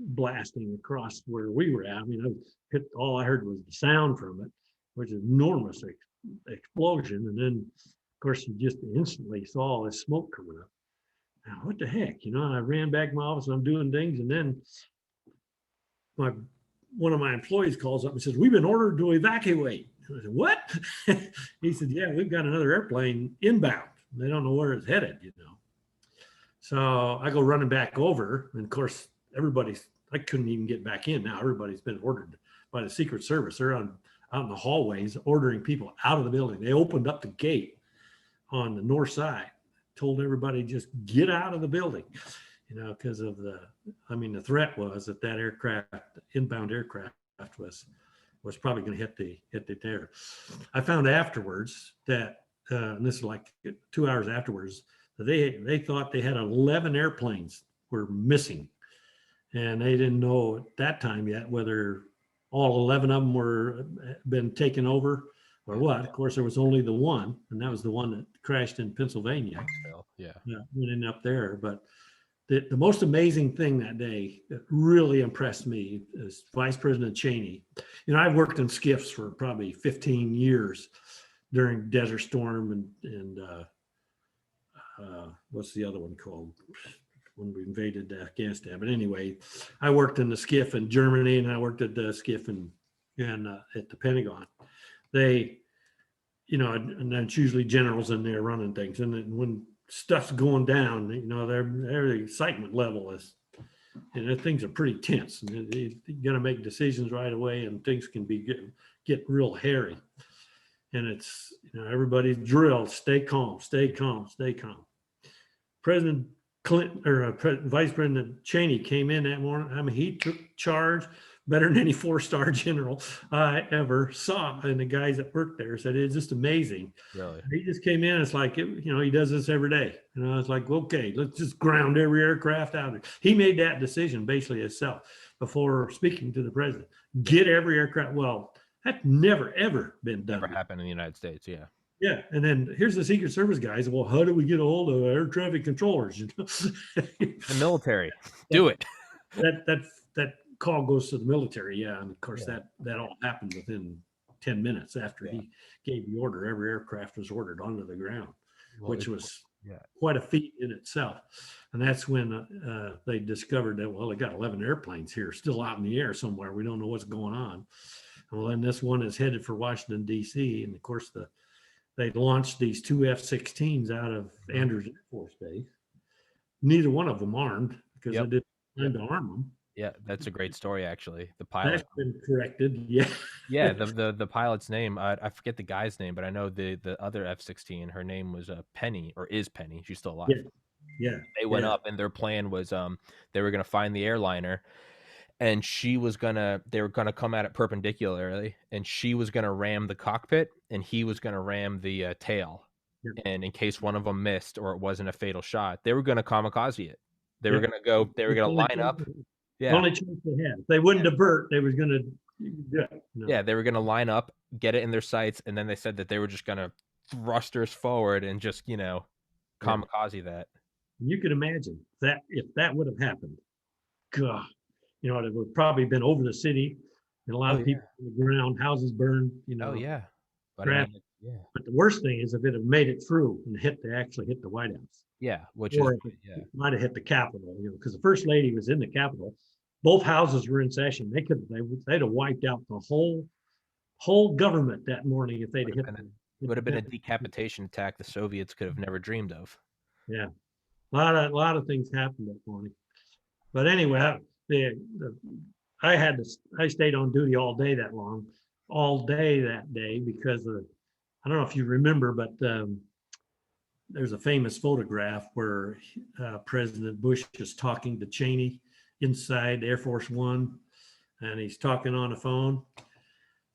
blasting across where we were at. All I heard was the sound from it, which is enormous explosion. And then, of course, you just instantly saw all this smoke coming up. Now, what the heck, and I ran back to my office and I'm doing things. And then one of my employees calls up and says, "We've been ordered to evacuate." I said, "What?" He said, "Yeah, we've got another airplane inbound. They don't know where it's headed, So I go running back over, and of course, I couldn't even get back in now. Everybody's been ordered by the Secret Service. They're out in the hallways ordering people out of the building. They opened up the gate on the north side, told everybody just get out of the building, because of the threat was that inbound aircraft was probably going to hit the there. I found afterwards that, and this is like 2 hours afterwards, that they thought they had 11 airplanes were missing. And they didn't know at that time yet whether all 11 of them were been taken over or what. Of course, there was only the one, and that was the one that crashed in Pennsylvania. Yeah. Went in up there. But the most amazing thing that day that really impressed me is Vice President Cheney. I've worked in skiffs for probably 15 years during Desert Storm and what's the other one called? When we invaded Afghanistan. But anyway, I worked in the skiff in Germany, and I worked at the skiff and at the Pentagon. They, and it's usually generals in there running things. And then when stuff's going down, their excitement level is, things are pretty tense. And you got to make decisions right away, and things can get real hairy. And it's, everybody's drilled, stay calm, stay calm, stay calm. President Clinton or Vice President Cheney came in that morning. He took charge, better than any 4-star general I ever saw. And the guys that worked there said, it's just amazing. Really? He just came in. It's like, he does this every day. And I was like, okay, let's just ground every aircraft out there. He made that decision basically himself before speaking to the president. Get every aircraft. Well, that's never, ever been done. Never happened in the United States. Yeah. Yeah. And then here's the Secret Service guys. Well, how do we get a hold of air traffic controllers? The military. Do it. That call goes to the military. Yeah. And of course, that all happened within 10 minutes after he gave the order. Every aircraft was ordered onto the ground, which was quite a feat in itself. And that's when they discovered that, well, they got 11 airplanes here still out in the air somewhere. We don't know what's going on. Well, then this one is headed for Washington, D.C. And of course, they launched these 2 F-16s out of Andrews Air Force Base. Neither one of them armed because they didn't plan to arm them. Yeah, that's a great story, actually. The pilot. That's been corrected. Yeah. Yeah, the pilot's name, I forget the guy's name, but I know the other F-16, her name was Penny, or is Penny. She's still alive. Yeah. They went up, and their plan was they were going to find the airliner, and they were going to come at it perpendicularly, and she was going to ram the cockpit, and he was going to ram the tail. And in case one of them missed or it wasn't a fatal shot, they were going to kamikaze it. They were going to line up. Yeah. Only chance they had. If they wouldn't divert, they was going to. Yeah, they were going to line up, get it in their sights, and then they said that they were just going to thrusters forward and just, kamikaze that. You could imagine that if that would have happened, God, it would have probably been over the city and a lot of people on the ground, houses burned, Oh, yeah. But the worst thing is if it had made it through and actually hit the White House. Yeah, it might have hit the Capitol, because the First Lady was in the Capitol. Both houses were in session. They'd have wiped out the whole government that morning if they'd hit them. It would have been a decapitation attack the Soviets could have never dreamed of. Yeah, a lot of things happened that morning. But anyway, I stayed on duty all day that day because I don't know if you remember, but there's a famous photograph where President Bush is talking to Cheney inside Air Force One, and he's talking on the phone.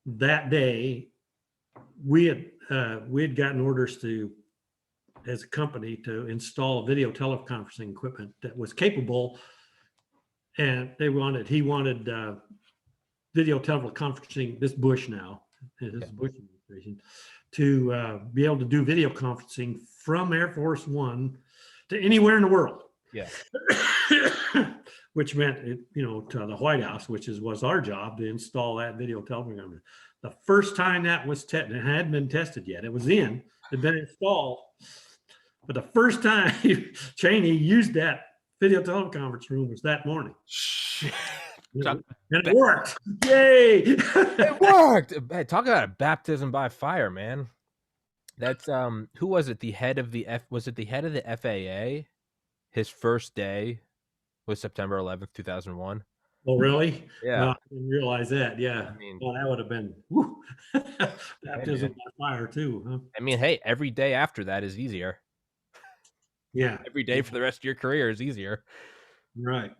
That day, we had gotten orders as a company to install video teleconferencing equipment that was capable, and he wanted video teleconferencing. This Bush now, his Bush administration, to be able to do video conferencing from Air Force One to anywhere in the world. Yeah. Which meant, to the White House, which was our job to install that video teleconferencing. The first time that was tested, it hadn't been tested yet. It had been installed. But the first time Cheney used that video teleconference room was that morning. And it worked. Yay! It worked. Hey, talk about a baptism by fire, man. That's who was it? The head of the FAA? His first day was September 11th, 2001. Oh, really? Yeah. I didn't realize that. Yeah. Well, that would have been baptism by fire too, huh? I mean, hey, every day after that is easier. Yeah. Every day for the rest of your career is easier. Right.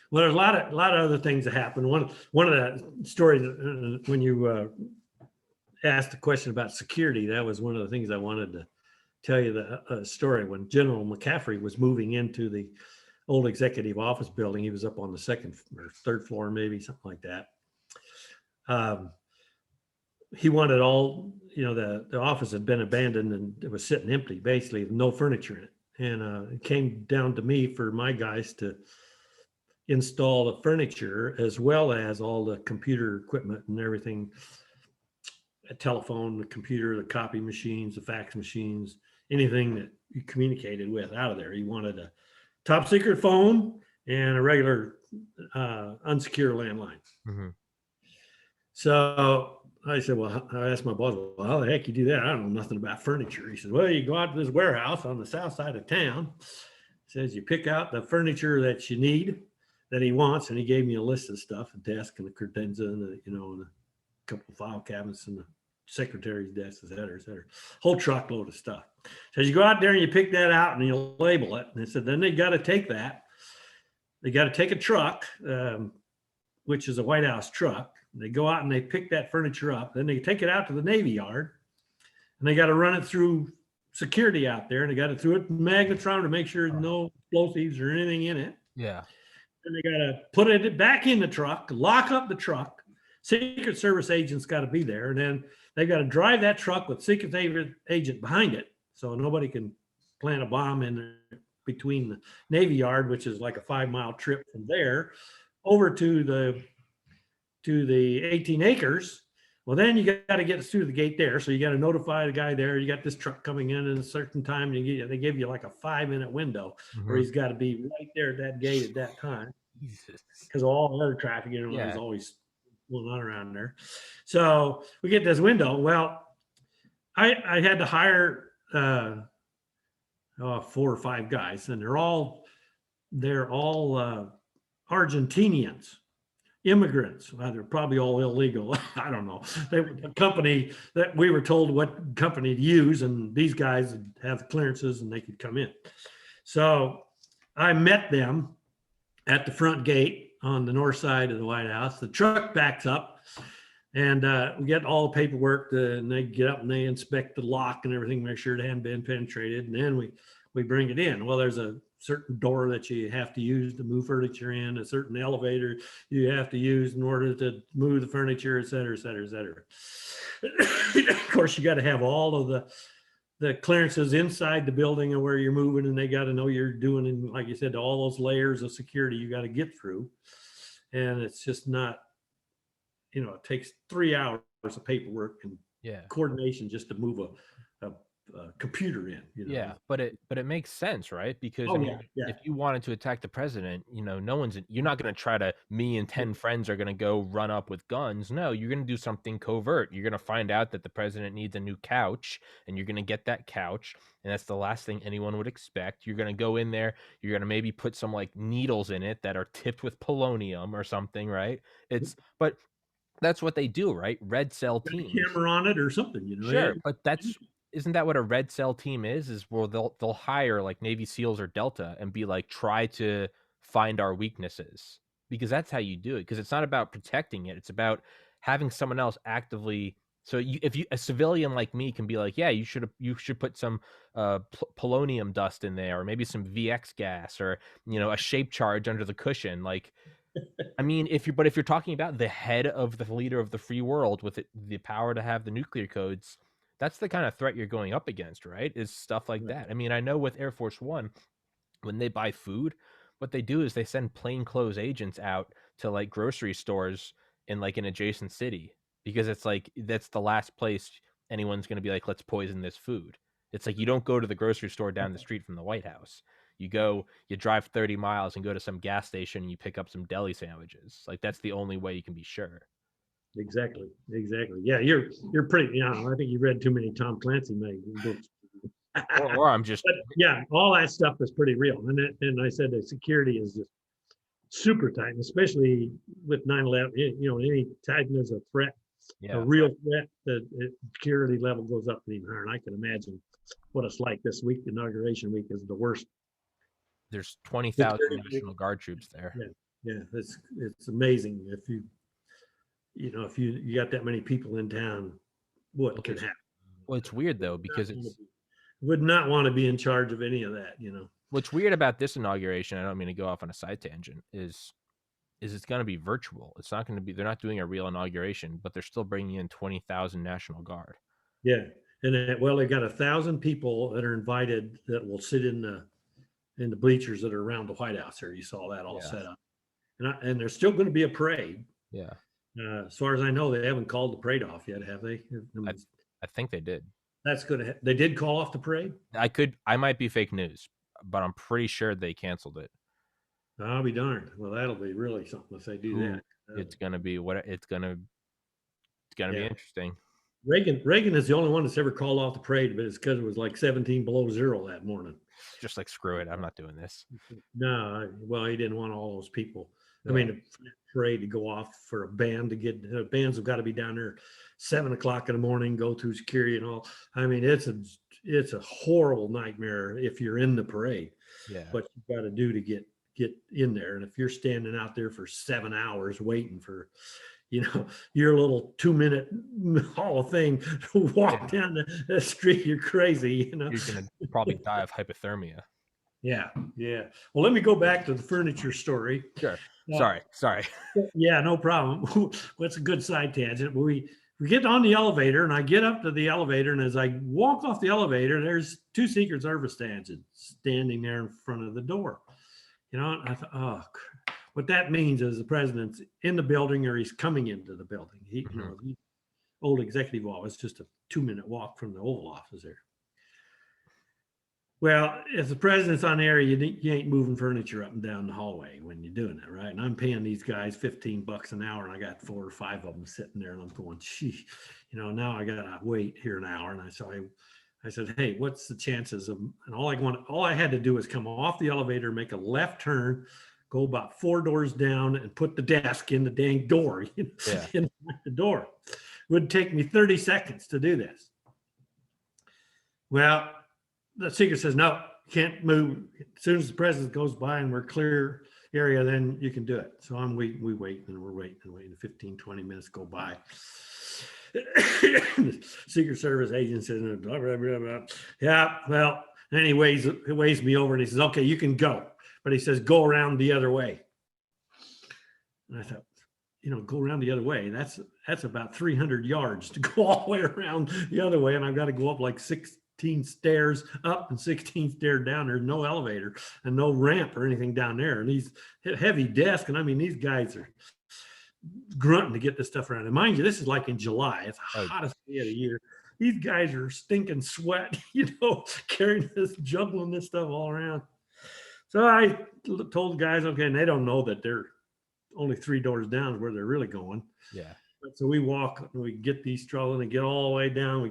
Well, there's a lot of other things that happen. One of the stories when you asked the question about security, that was one of the things I wanted to tell you the story. When General McCaffrey was moving into the old executive office building, he was up on the second or third floor, maybe something like that. He wanted the office had been abandoned and it was sitting empty, basically, with no furniture in it. And it came down to me for my guys to install the furniture as well as all the computer equipment and everything, a telephone, the computer, the copy machines, the fax machines, anything that you communicated with out of there. He wanted a top secret phone and a regular unsecure landline. Mm-hmm. So I said, well, I asked my boss, well, how the heck you do that? I don't know nothing about furniture. He said, well, you go out to this warehouse on the south side of town. Says you pick out the furniture that you need, that he wants. And he gave me a list of stuff, a desk and a credenza and and a couple of file cabinets and the secretary's desk, et cetera, whole truckload of stuff. Says you go out there and you pick that out and you label it. And I said, then they got to take that. They got to take a truck, which is a White House truck. They go out and they pick that furniture up. Then they take it out to the Navy Yard, and they got to run it through security out there, and they got to through it magnetron to make sure no explosives or anything in it. Yeah. And they got to put it back in the truck, lock up the truck. Secret Service agents got to be there, and then they got to drive that truck with Secret Service agent behind it, so nobody can plant a bomb in between the Navy Yard, which is like a 5-mile trip from there, over to the 18 acres. Well, then you got to get through the gate there, so you got to notify the guy there. You got this truck coming in at a certain time, and they give you like a 5-minute window where he's got to be right there at that gate at that time, because all the other traffic is always going on around there. So we get this window. Well, I had to hire 4 or 5 guys, and they're all Argentinians, immigrants. Well, they're probably all illegal. I don't know. The company that we were told what company to use, and these guys have clearances and they could come in. So I met them at the front gate on the north side of the White House. The truck backs up, and we get all the paperwork, and they get up and they inspect the lock and everything, make sure it hadn't been penetrated, and then we bring it in. Well, there's a certain door that you have to use to move furniture in, a certain elevator you have to use in order to move the furniture, et cetera, et cetera, et cetera. Of course, you got to have all of the clearances inside the building and where you're moving, and they got to know you're doing, and like you said, all those layers of security you got to get through. And it's just not, it takes 3 hours of paperwork and coordination just to move a computer in. But it makes sense, right? Because if you wanted to attack the president, you're not going to try to, me and 10 friends are going to go run up with guns. No, you're going to do something covert. You're going to find out that the president needs a new couch, and you're going to get that couch, and that's the last thing anyone would expect. You're going to go in there, you're going to maybe put some like needles in it that are tipped with polonium or something, right? But that's what they do, right? Red cell teams. Camera on it or something, Sure, but isn't that what a red cell team is where they'll hire like Navy SEALs or Delta and be like, try to find our weaknesses, because that's how you do it. Because it's not about protecting it. It's about having someone else actively. So if a civilian like me can be like, yeah, you should put some polonium dust in there, or maybe some VX gas, or, a shape charge under the cushion. Like, I mean, if you're talking about the head of the leader of the free world with the power to have the nuclear codes, that's the kind of threat you're going up against, right? Is stuff like that. I mean, I know with Air Force One, when they buy food, what they do is they send plainclothes agents out to like grocery stores in like an adjacent city, because it's like, that's the last place anyone's going to be like, let's poison this food. It's like, you don't go to the grocery store down the street from the White House. You drive 30 miles and go to some gas station and you pick up some deli sandwiches. Like, that's the only way you can be sure. Exactly. Yeah, you're pretty. I think you read too many Tom Clancy books. or I'm just. But all that stuff is pretty real, and I said the security is just super tight, and especially with 9/11. Any time there's a threat, a real threat, the security level goes up even higher. And I can imagine what it's like this week. Inauguration week is the worst. There's 20,000 National Guard troops there. Yeah, it's amazing if you got that many people in town, what could happen? Well, it's weird though, because would not want to be in charge of any of that, What's weird about this inauguration, I don't mean to go off on a side tangent, is it's going to be virtual. It's not going to be, they're not doing a real inauguration, but they're still bringing in 20,000 National Guard. Yeah. And they got 1,000 people that are invited that will sit in the bleachers that are around the White House there. You saw that all set up. And there's still going to be a parade. Yeah. As far as I know, they haven't called the parade off yet, have they? I think they did. That's good. They did call off the parade? I might be fake news, but I'm pretty sure they canceled it. I'll be darned. Well, that'll be really something if they do that. It's gonna be be interesting. Reagan is the only one that's ever called off the parade, but it's because it was like 17 below zero that morning. Just like, screw it, I'm not doing this. No, well, he didn't want all those people. I mean, the parade to go off for a band to get bands have got to be down there 7 o'clock in the morning, go through security and all. I mean, it's a horrible nightmare if you're in the parade. Yeah. What you got to do to get get in there. And if you're standing out there for 7 hours waiting for, your little 2-minute Hall of Fame to walk Yeah. down the street, you're crazy. You're gonna probably die of hypothermia. Yeah, yeah. Well, let me go back to the furniture story. Sure. Uh, Sorry. yeah, no problem. What's a good side tangent? We get on the elevator, and I get up to the elevator, and as I walk off the elevator, there's 2 Secret Service standing there in front of the door. And I thought, oh, what that means is the president's in the building or he's coming into the building. The old executive office, just a 2-minute walk from the Oval Office there. Well, if the president's on air, you ain't moving furniture up and down the hallway when you're doing it, right? And I'm paying these guys $15 an hour, and I got 4 or 5 of them sitting there, and I'm going, gee, now I gotta wait here an hour. And I said, hey, what's the chances of? And all I had to do was come off the elevator, make a left turn, go about 4 doors down, and put the desk in the dang door, Yeah. in the door. It would take me 30 seconds to do this. Well, the secret says, no, you can't move. As soon as the president goes by and we're clear area, then you can do it. So we wait, and we're waiting. 15, 20 minutes go by. The Secret Service agent says, blah, blah, blah, blah. Yeah, well, and he waves me over, and he says, okay, you can go. But he says, go around the other way. And I thought, go around the other way. That's about 300 yards to go all the way around the other way. And I've got to go up like 16 stairs up and 16 stairs down. There's no elevator and no ramp or anything down there. And these heavy desk. And I mean, these guys are grunting to get this stuff around. And mind you, this is like in July. It's the hottest day of the year. These guys are stinking sweat, carrying this, juggling this stuff all around. So I told the guys, okay, and they don't know that they're only 3 doors down where they're really going. Yeah. So we walk, and we get these struggling and get all the way down. We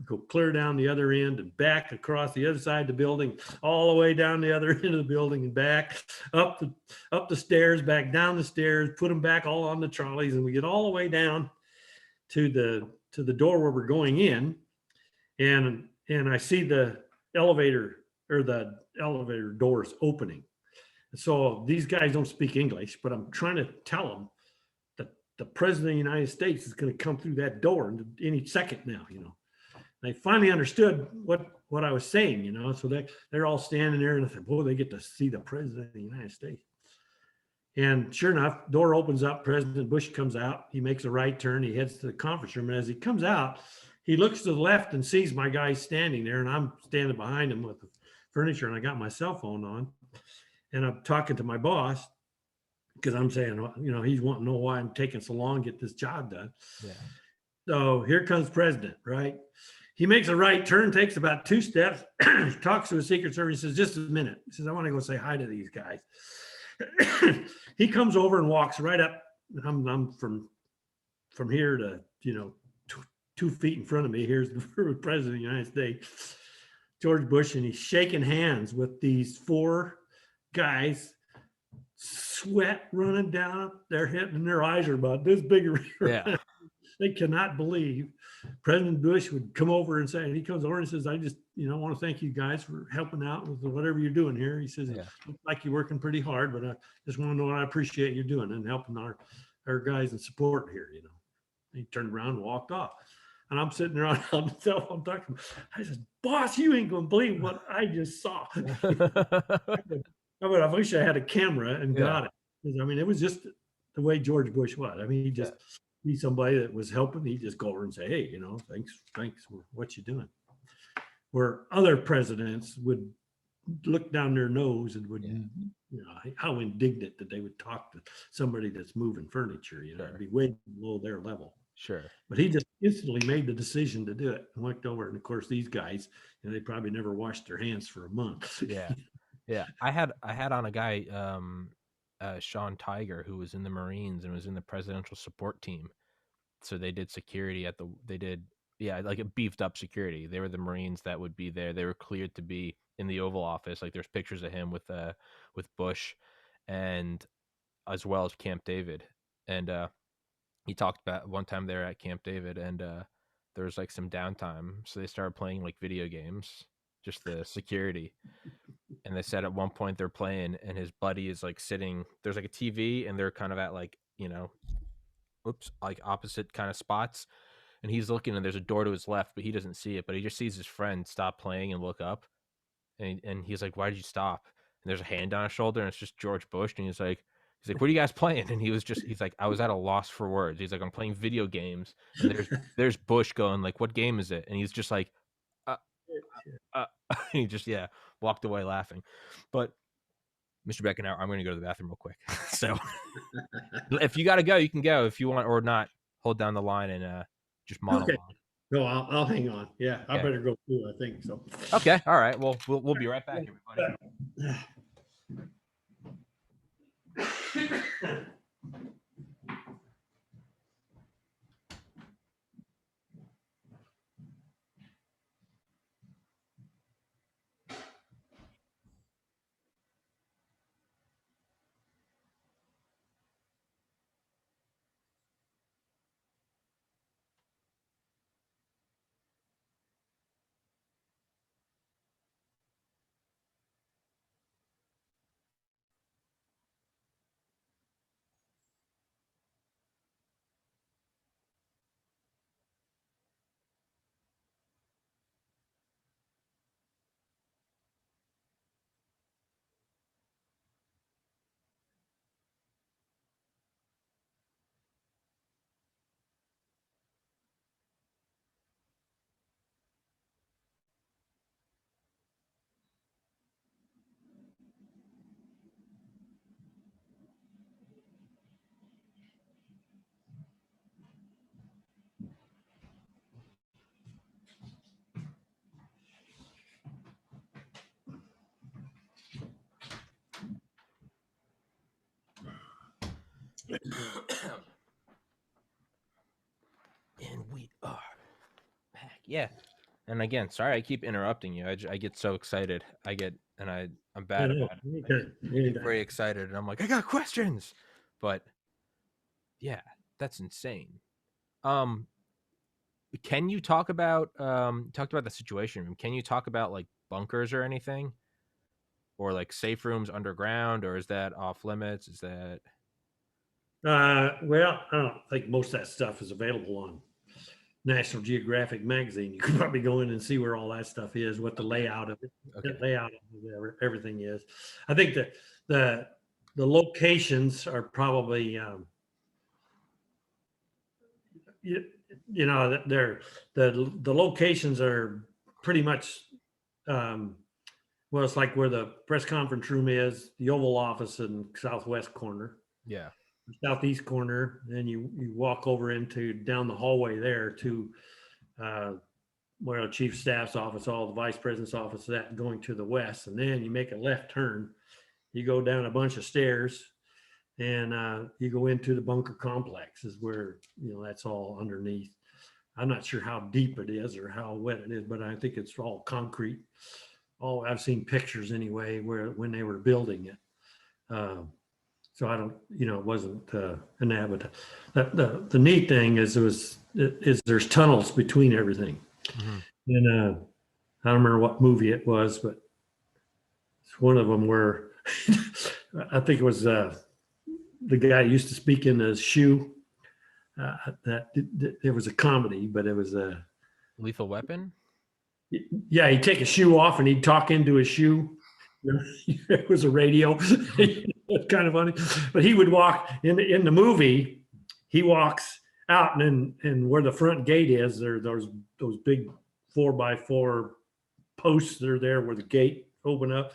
go clear down the other end and back across the other side of the building, all the way down the other end of the building and back up the stairs, back down the stairs, put them back all on the trolleys, and we get all the way down to the door where we're going in, and I see the elevator doors opening. So these guys don't speak English, but I'm trying to tell them that the president of the United States is going to come through that door any second now. They finally understood what I was saying. So they're all standing there, and I said, boy, they get to see the president of the United States. And sure enough, door opens up. President Bush comes out. He makes a right turn. He heads to the conference room. And as he comes out, he looks to the left and sees my guy standing there, and I'm standing behind him with the furniture, and I got my cell phone on. And I'm talking to my boss because I'm saying, he's wanting to know why I'm taking so long to get this job done. Yeah. So here comes president, right? He makes a right turn, takes about 2 steps, talks to the Secret Service, says, just a minute. He says, I want to go say hi to these guys. He comes over and walks right up. I'm from here to, 2 feet in front of me. Here's the president of the United States, George Bush, and he's shaking hands with these 4 guys, sweat running down their head, and their eyes are about this big. Yeah. They cannot believe President Bush would come over and say, and he comes over and says, I just, want to thank you guys for helping out with whatever you're doing here. He says, It looks like you're working pretty hard, but I just want to know what I appreciate you doing and helping our guys and support here, He turned around and walked off. And I'm sitting there on the cell phone talking. I said, boss, you ain't going to believe what I just saw. I wish I had a camera and got it. I mean, it was just the way George Bush was. I mean, he just be somebody that was helping. He'd just go over and say, hey, thanks for what you're doing. Where other presidents would look down their nose and would, how indignant that they would talk to somebody that's moving furniture, it'd be way below their level. Sure. But he just instantly made the decision to do it and looked over. And of course, these guys, they probably never washed their hands for a month. Yeah. Yeah. I had on a guy, Sean Tiger, who was in the Marines and was in the presidential support team. So they did security like a beefed up security. They were the Marines that would be there. They were cleared to be in the Oval Office. Like there's pictures of him with Bush, and as well as Camp David. And he talked about one time they were at Camp David, and there was like some downtime, so they started playing like video games. just the security. And they said at one point they're playing, and his buddy is like sitting. There's like a TV, and they're kind of at like like opposite kind of spots. And he's looking, and there's a door to his left, but he doesn't see it. But he just sees his friend stop playing and look up, and he's like, "Why did you stop?" And there's a hand on his shoulder, and it's just George Bush, and he's like, "What are you guys playing?" And he's like, "I was at a loss for words." He's like, "I'm playing video games," and there's Bush going like, "What game is it?" And he's just like, uh, he just walked away laughing. But Mr. Beckenauer, I'm going to go to the bathroom real quick. So if you got to go, you can go. If you want or not, hold down the line and just monologue. Okay. No, I'll hang on. Yeah, I better go too, I think so. Okay. All right. Well, we'll be right back, everybody. And we are back. Yeah. And again, sorry I keep interrupting you. I get so excited. I'm bad about it. I get very excited, and I'm like, I got questions. But yeah, that's insane. Can you talked about the situation room? Can you talk about like bunkers or anything, or like safe rooms underground, or is that off limits? Is that Well, I don't think most of that stuff is available on National Geographic magazine. You could probably go in and see where all that stuff is, what the layout of it, everything is. I think that the locations are probably they're the locations are pretty much well, it's like where the press conference room is, the Oval Office in southwest corner. Yeah. Southeast corner. Then you walk over into down the hallway there to where the chief staff's office, all the vice president's office, that going to the west. And then you make a left turn. You go down a bunch of stairs and you go into the bunker complex is where, that's all underneath. I'm not sure how deep it is or how wet it is, but I think it's all concrete. I've seen pictures anyway when they were building it. So I don't, it wasn't an avid. The neat thing is there's tunnels between everything. Mm-hmm. And I don't remember what movie it was, but it's one of them where I think it was the guy who used to speak in the shoe. It was a comedy, but it was a Lethal Weapon. Yeah, he'd take a shoe off and he'd talk into his shoe. It was a radio. It's kind of funny, but he would walk in the movie. He walks out and where the front gate is, there those big 4x4 posts that are there where the gate open up.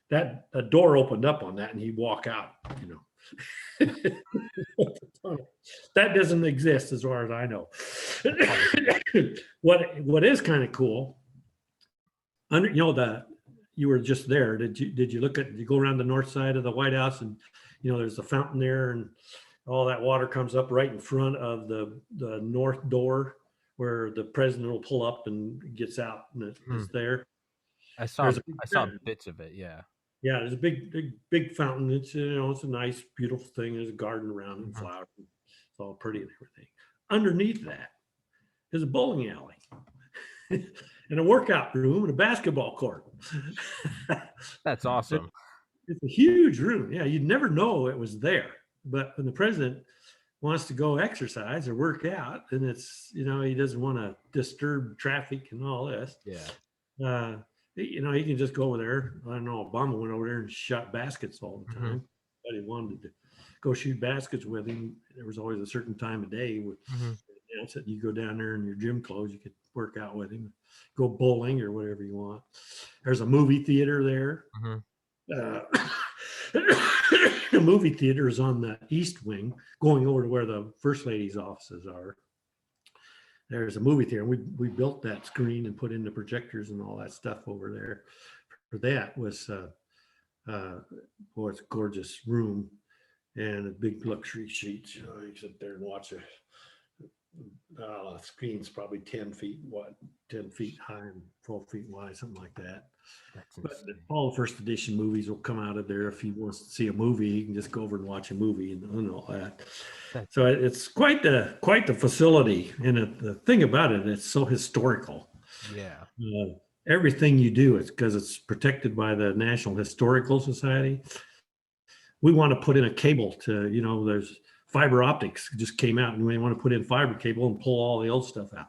That a door opened up on that, and he'd walk out. That doesn't exist as far as I know. What is kind of cool, you were just there. Did you go around the north side of the White House, and there's a fountain there, and all that water comes up right in front of the north door where the president will pull up and gets out, and it's there. I saw bits of it. Yeah. Yeah, there's a big fountain. It's it's a nice, beautiful thing. There's a garden around it and flowers. It's all pretty and everything. Underneath that is a bowling alley. and a workout room and a basketball court. That's awesome. It's a huge room. Yeah, you'd never know it was there. But when the president wants to go exercise or work out, and it's, he doesn't want to disturb traffic and all this. Yeah. He can just go over there. I don't know. Obama went over there and shot baskets all the time. But he wanted to go shoot baskets with him. There was always a certain time of day where you go down there in your gym clothes. You could work out with him, go bowling or whatever you want. There's a movie theater there. The movie theater is on the east wing, going over to where the First Lady's offices are. There's a movie theater. We built that screen and put in the projectors and all that stuff over there. For that was, it's a gorgeous room and a big luxury sheets. You sit there and watch it. The screen's probably 10 feet wide, 10 feet high and 12 feet wide, something like that. But all the first edition movies will come out of there. If he wants to see a movie, he can just go over and watch a movie and all that. So it's quite the facility. And the thing about it, it's so historical. Yeah. Everything you do, it's because it's protected by the National Historical Society. We want to put in a cable to, there's fiber optics just came out, and we want to put in fiber cable and pull all the old stuff out.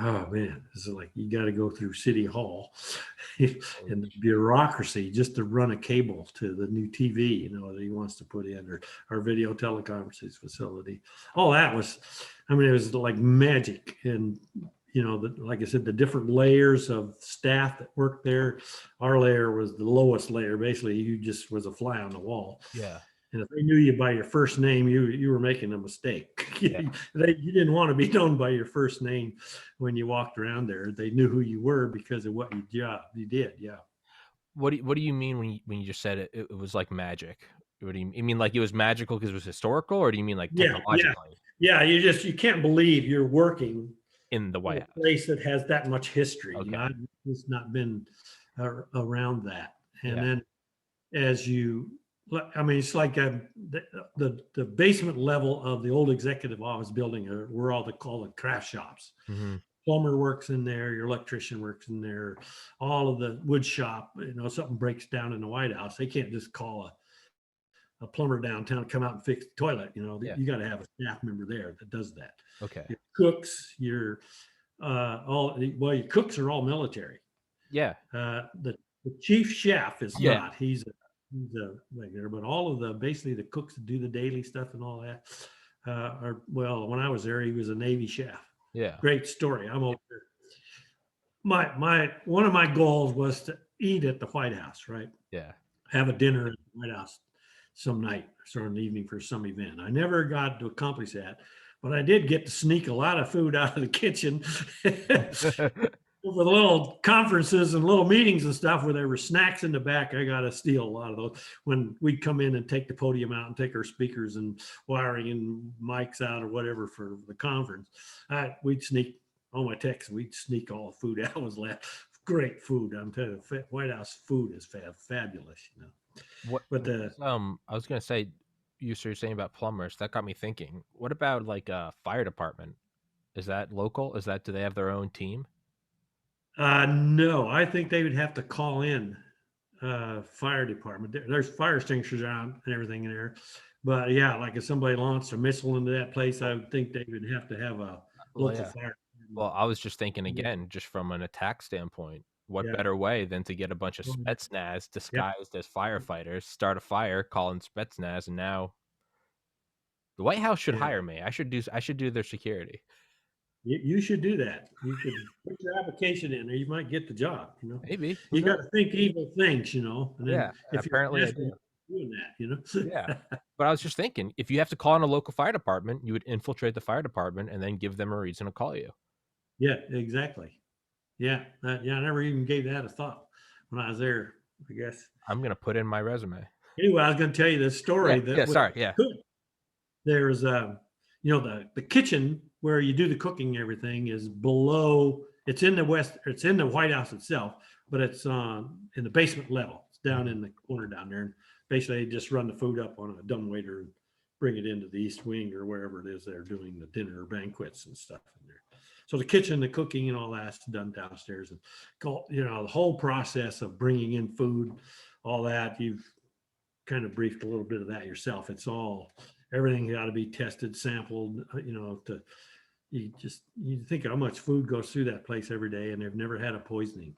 Oh man, this is like, you got to go through City Hall and the bureaucracy just to run a cable to the new TV, that he wants to put in, or our video teleconferences facility. All that was, it was like magic. And, like I said, the different layers of staff that worked there, our layer was the lowest layer. Basically, you just was a fly on the wall. Yeah. And if they knew you by your first name, you were making a mistake. Yeah. You didn't want to be known by your first name when you walked around there. They knew who you were because of what you did. Yeah. What do you mean when you just said it was like magic? What do you mean? Like it was magical because it was historical, or do you mean like technologically? Yeah. You can't believe you're working in the White House, a place that has that much history. Okay. It's not been around that. And then as you, it's like the basement level of the old executive office building were all called the craft shops. Plumber works in there, your electrician works in there, all of the wood shop. Something breaks down in the White House, they can't just call a plumber downtown to come out and fix the toilet. You got to have a staff member there that does that. Okay. Your cooks, your cooks are all military. Yeah. The chief chef is not. He's a regular, but all of basically the cooks that do the daily stuff and all that when I was there, he was a Navy chef. Yeah. Great story. I'm over there. One of my goals was to eat at the White House, right? Yeah. Have a dinner at the White House some night or an evening for some event. I never got to accomplish that, but I did get to sneak a lot of food out of the kitchen for the little conferences and little meetings and stuff where there were snacks in the back. I got to steal a lot of those when we'd come in and take the podium out and take our speakers and wiring and mics out or whatever for the conference. We'd sneak all my techs. We'd sneak all the food out was left. Great food. I'm telling you, White House food is fabulous. I was going to say, you're saying about plumbers. That got me thinking. What about like a fire department? Is that local? Do they have their own team? No, I think they would have to call in fire department. There's fire extinguishers around and everything in there. But yeah, like if somebody launched a missile into that place, I would think they would have to have a local fire. Well, I was just thinking again, just from an attack standpoint, what better way than to get a bunch of Spetsnaz disguised as firefighters, start a fire, call in Spetsnaz, and now the White House should hire me. I should do their security. You should do that. You should put your application in there. You might get the job. Maybe you got to think evil things. And then if apparently I do. Doing that. Yeah, but I was just thinking, if you have to call in a local fire department, you would infiltrate the fire department and then give them a reason to call you. Yeah, exactly. Yeah, I never even gave that a thought when I was there. I guess I'm gonna put in my resume. Anyway, I was going to tell you this story. There's the kitchen where you do the cooking and everything is below. It's in the White House itself, but it's in the basement level. It's down in the corner down there. And basically, they just run the food up on a dumbwaiter and bring it into the East Wing or wherever it is they're doing the dinner or banquets and stuff in there. So the kitchen, the cooking and all that's done downstairs, and the whole process of bringing in food, all that, you've kind of briefed a little bit of that yourself. It's everything got to be tested, sampled, you think how much food goes through that place every day, and they've never had a poisoning.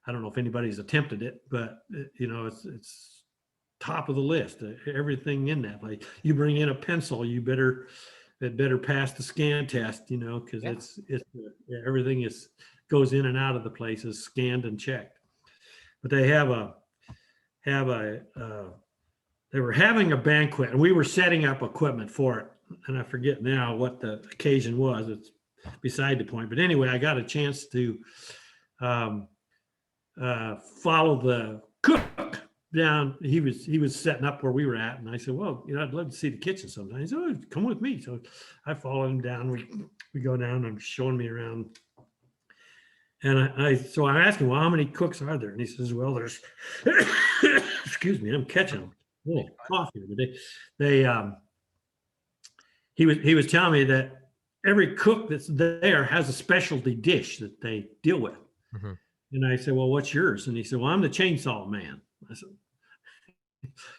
I don't know if anybody's attempted it, but it's top of the list. Everything in that place. You bring in a pencil, it better pass the scan test, because everything goes in and out of the place is scanned and checked. But they they were having a banquet, and we were setting up equipment for it. And I forget now what the occasion was. It's beside the point. But anyway, I got a chance to follow the cook down. He was setting up where we were at, and I said, "Well, I'd love to see the kitchen sometime." He said, "Oh, come with me." So I followed him down. We go down, and showing me around. And so I asked him, "Well, how many cooks are there?" And he says, "Well, there's," excuse me, I'm catching a little cough here today. He was telling me that every cook that's there has a specialty dish that they deal with. Mm-hmm. And I said, "Well, what's yours?" And he said, "Well, I'm the chainsaw man." I said,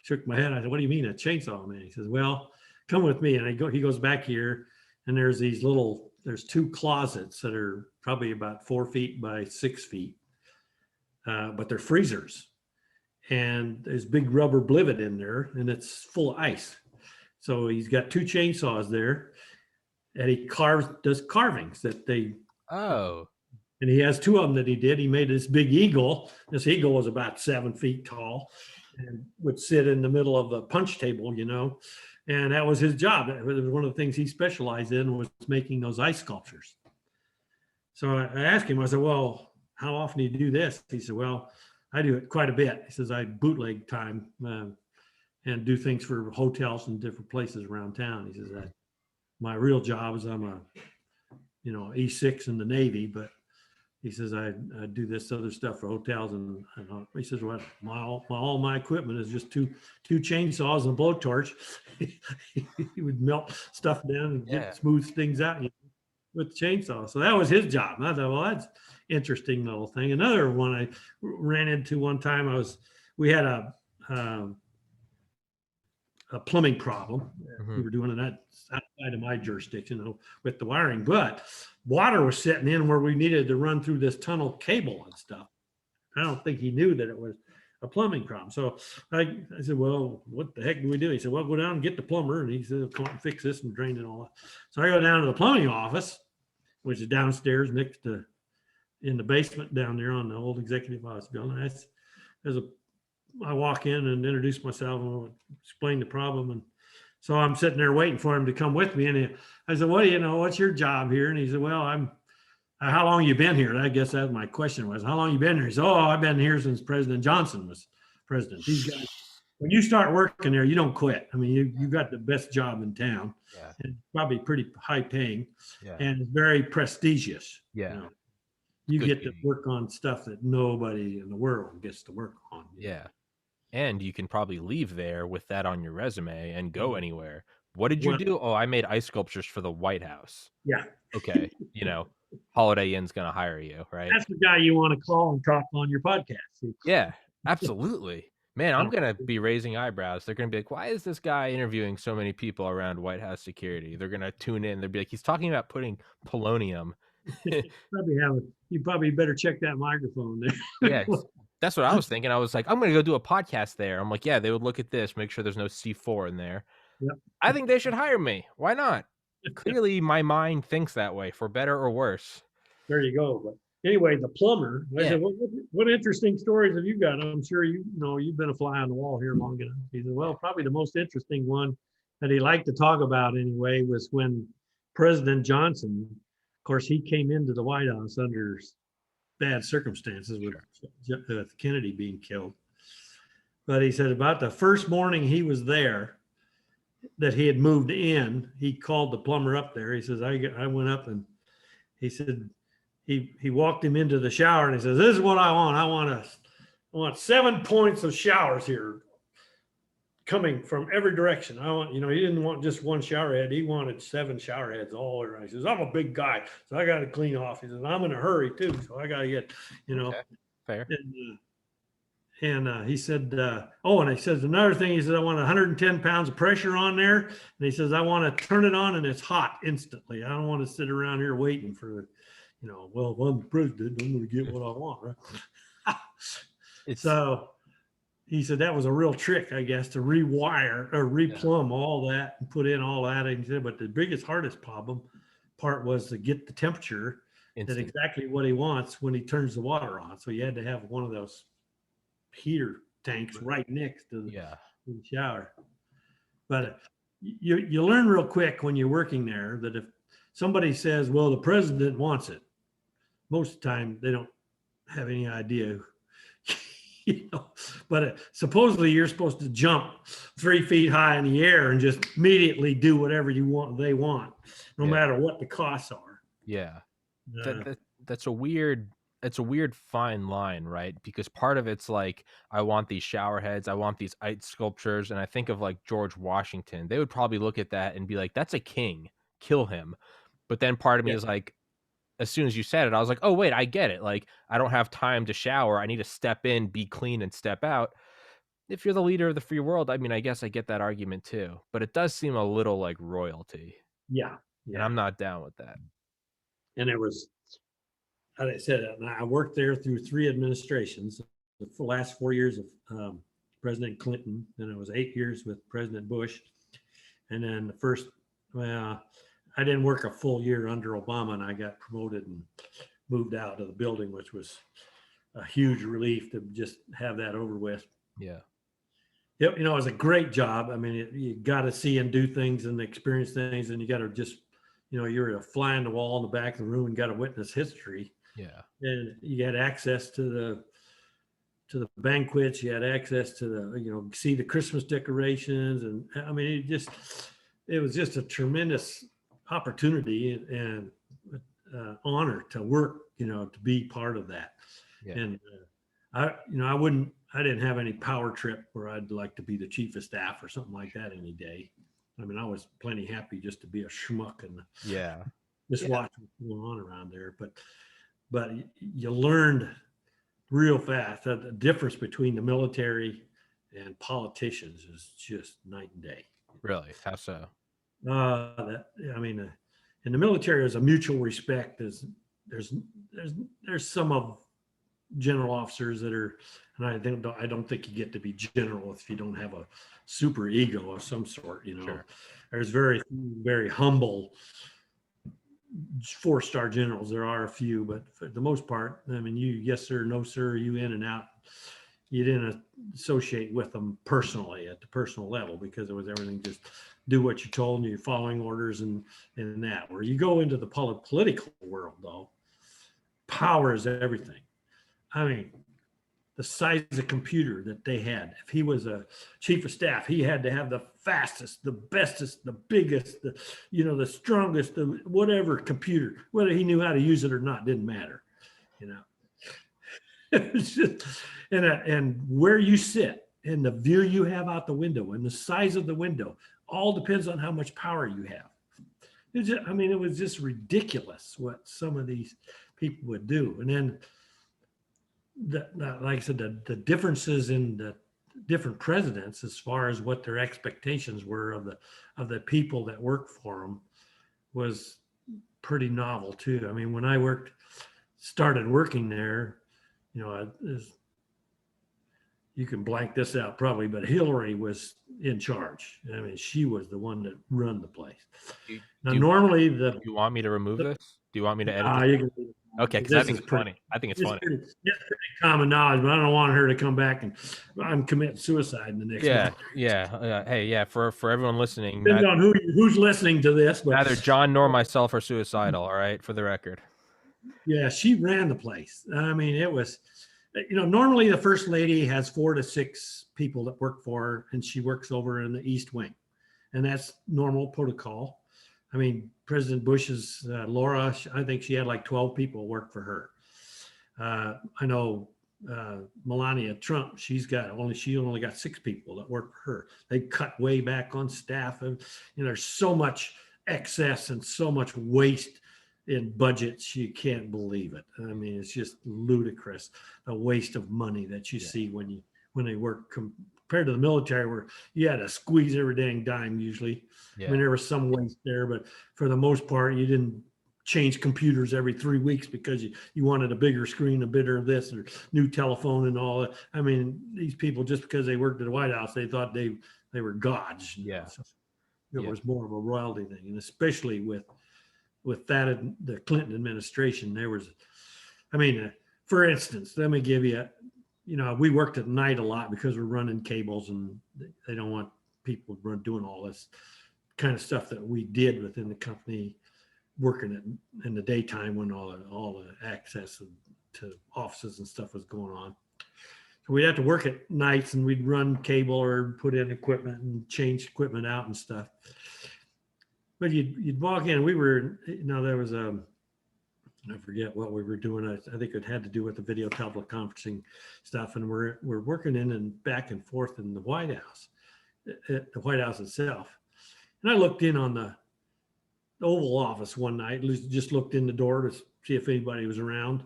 shook my head. I said, "What do you mean a chainsaw man?" He says, "Well, come with me." And he goes back here, and there's two closets that are probably about 4 feet by 6 feet, but they're freezers. And there's big rubber blivet in there, and it's full of ice. So he's got 2 chainsaws there, and he does carvings that they. Oh. And he has 2 of them that he did. He made this big eagle. This eagle was about 7 feet tall, and would sit in the middle of the punch table, and that was his job. It was one of the things he specialized in, was making those ice sculptures. So I asked him, I said, "Well, how often do you do this?" He said, "Well, I do it quite a bit." He says, "I bootleg time and do things for hotels and different places around town." He says, "My real job is I'm a E6 in the Navy, but," he says, I do this other stuff for hotels." And he says, "Well, all my equipment is just two chainsaws and a blowtorch." He would melt stuff down and get smooth things out with the chainsaw. So that was his job. And I thought, well, that's interesting little thing. Another one I ran into one time, we had a plumbing problem. Mm-hmm. We were doing that outside of my jurisdiction, with the wiring, but water was setting in where we needed to run through this tunnel cable and stuff. I don't think he knew that it was a plumbing problem. So I said, "Well, what the heck do we do?" He said, "Well, go down and get the plumber." And he said, "Come and fix this and drain it all out." So I go down to the plumbing office, which is downstairs in the basement down there on the old executive office building. I walk in and introduce myself and explain the problem. And so I'm sitting there waiting for him to come with me. And I said, "What's your job here?" And he said, "Well, how long you been here?" I guess that's my question was, "How long you been here?" He said, "Oh, I've been here since President Johnson was president." These guys, when you start working there, you don't quit. I mean, you got the best job in town, and probably pretty high paying, and very prestigious. Yeah. You get to work on stuff that nobody in the world gets to work on. Yeah. And you can probably leave there with that on your resume and go anywhere. What did you do? "Oh, I made ice sculptures for the White House." Yeah. Okay. Holiday Inn's going to hire you, right? That's the guy you want to call and talk on your podcast. Yeah, absolutely. Man, I'm going to be raising eyebrows. They're going to be like, "Why is this guy interviewing so many people around White House security?" They're going to tune in. They'll be like, "He's talking about putting polonium." You probably better check that microphone there. Yeah, that's what I was thinking. I was like, "I'm going to go do a podcast there." I'm like, yeah, they would look at this, make sure there's no C4 in there. Yep. I think they should hire me. Why not? Clearly, my mind thinks that way, for better or worse. There you go. But anyway, the plumber. I said, what interesting stories have you got? I'm sure you've been a fly on the wall here long enough. He said, "Well, probably the most interesting one that he liked to talk about anyway was when President Johnson, of course, he came into the White House under bad circumstances with Kennedy being killed. But he said about the first morning he was there, that he had moved in, he called the plumber up there. He says, I went up, and he said, he walked him into the shower, and he says, "This is what I want. I want 7 points of showers here. coming from every direction. I want, he didn't want just one shower head. He wanted 7 shower heads all around. He says, I'm a big guy, so I got to clean off. He says, I'm in a hurry too, so I got to get, Okay. Fair. And he said, and he says another thing. He says, I want 110 pounds of pressure on there. And he says, I want to turn it on and it's hot instantly. I don't want to sit around here waiting for, well, if I'm the president, I'm going to get what I want, right? So he said that was a real trick, I guess, to rewire or replumb all that and put in all that. And he said, but the biggest, hardest part was to get the temperature at exactly what he wants when he turns the water on. So you had to have one of those heater tanks right next to the shower. But you learn real quick when you're working there that if somebody says, well, the president wants it, most of the time they don't have any idea. But supposedly you're supposed to jump 3 feet high in the air and just immediately do whatever they want, no matter what the costs are. Yeah. That's a weird fine line, right? Because part of it's like, I want these shower heads, I want these ice sculptures, and I think of like George Washington. They would probably look at that and be like, that's a king, kill him. But then part of me is like, as soon as you said it, I was like, oh wait, I get it. Like, I don't have time to shower, I need to step in, be clean, and step out. If you're the leader of the free world, I mean, I guess I get that argument too, but it does seem a little like royalty. And I'm not down with that. And it was, as I said, I worked there through 3 administrations. The last 4 years of President Clinton, then it was 8 years with President Bush. And then the first, I didn't work a full year under Obama, and I got promoted and moved out of the building, which was a huge relief to just have that over with. Yeah. It was a great job. I mean, you got to see and do things and experience things, and you got to just, you're a fly on the wall in the back of the room and got to witness history. Yeah. And you had access to the banquets. You had access to the, see the Christmas decorations. And I mean, it was just a tremendous opportunity and honor to work, to be part of that. Yeah. And I didn't have any power trip where I'd like to be the chief of staff or something like that any day. I mean, I was plenty happy just to be a schmuck and just watch what's going on around there. But you learned real fast that the difference between the military and politicians is just night and day. Really? How so? In the military, there's a mutual respect. There's some of general officers that are, and I don't think you get to be general if you don't have a super ego of some sort. Sure. There's very, very humble 4-star generals. There are a few, but for the most part, I mean, you yes sir, no sir, you in and out. You didn't associate with them personally at the personal level because it was everything just do what you're told and you're following orders and that. Where you go into the political world, though, power is everything. I mean, the size of the computer that they had. If he was a chief of staff, he had to have the fastest, the bestest, the biggest, the strongest, the whatever computer. Whether he knew how to use it or not didn't matter. It was just, and where you sit and the view you have out the window and the size of the window all depends on how much power you have. It was just ridiculous what some of these people would do. And then, like I said, the differences in the different presidents as far as what their expectations were of the people that worked for them was pretty novel too. I mean, when I started working there, you can blank this out probably, but Hillary was in charge. I mean, she was the one that run the place. Normally, do you want me to remove this? Do you want me to edit this? Okay, because I think it's funny. I think it's funny. It's pretty common knowledge, but I don't want her to come back and I'm committing suicide in the next month. Hey, for everyone listening. Depends on who's listening to this. But neither John nor myself are suicidal, all right, for the record. Yeah, she ran the place. I mean, it was, normally the first lady has 4 to 6 people that work for her, and she works over in the East Wing. And that's normal protocol. I mean, President Bush's Laura, I think she had like 12 people work for her. I know Melania Trump, she only got 6 people that work for her. They cut way back on staff, and there's so much excess and so much waste in budgets, you can't believe it. I mean, it's just ludicrous, the waste of money that you see when they work compared to the military, where you had to squeeze every dang dime usually. I mean, there was some waste there, but for the most part, you didn't change computers every 3 weeks because you wanted a bigger screen, a bit of this, or new telephone and all that. I mean, these people, just because they worked at the White House, they thought they were gods. So it was more of a royalty thing, and especially with that, the Clinton administration, there was, I mean, for instance, let me give you, we worked at night a lot because we're running cables, and they don't want people doing all this kind of stuff that we did within the company, working in the daytime when all the access to offices and stuff was going on. So we'd have to work at nights, and we'd run cable or put in equipment and change equipment out and stuff. But you'd walk in, we were, there was I forget what we were doing. I think it had to do with the video teleconferencing stuff. And we're working in and back and forth in the White House, at the White House itself. And I looked in on the Oval Office one night, just looked in the door to see if anybody was around.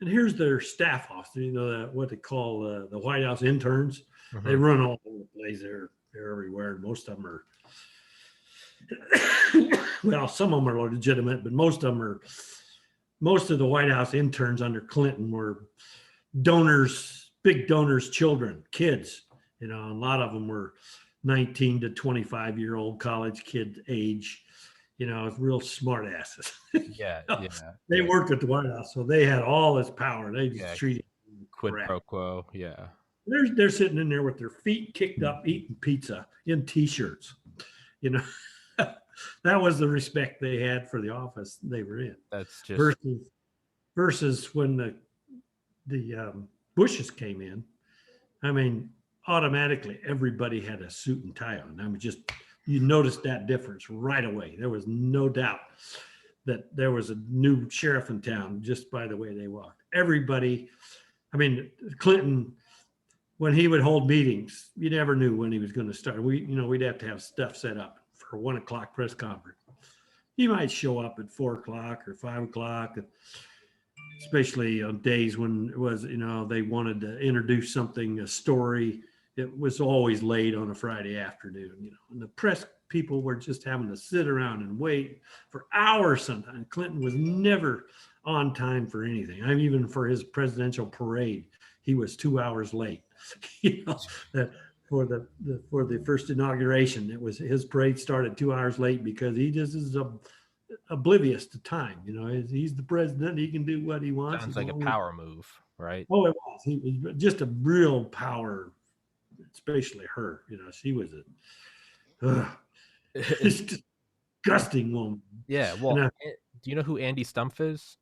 And here's their staff officer, what they call the White House interns. Mm-hmm. They run all over the place. They're everywhere. Most of them are, well, some of them are legitimate, but most of the White House interns under Clinton were donors, big donors, kids. A lot of them were 19 to 25-year-old college kid age. Real smart asses. They worked at the White House, so they had all this power. They just treated quid pro quo. Yeah. They're sitting in there with their feet kicked up, eating pizza in T-shirts. That was the respect they had for the office they were in. That's just versus when the Bushes came in. I mean, automatically everybody had a suit and tie on. I mean, you noticed that difference right away. There was no doubt that there was a new sheriff in town just by the way they walked. Everybody, I mean, Clinton, when he would hold meetings, you never knew when he was going to start. We'd have to have stuff set up for 1 o'clock press conference. He might show up at 4 o'clock or 5 o'clock, especially on days when it was, they wanted to introduce something, a story. It was always late on a Friday afternoon, and the press people were just having to sit around and wait for hours sometimes. Clinton was never on time for anything. I mean, even for his presidential parade, he was 2 hours late. That for the first inauguration, it was his parade started 2 hours late because he just is oblivious to time. He's the president; he can do what he wants. Sounds like a power move, right? Oh, it was. He was just a real power. Especially her, she was a disgusting woman. Yeah. Well, do you know who Andy Stumpf is?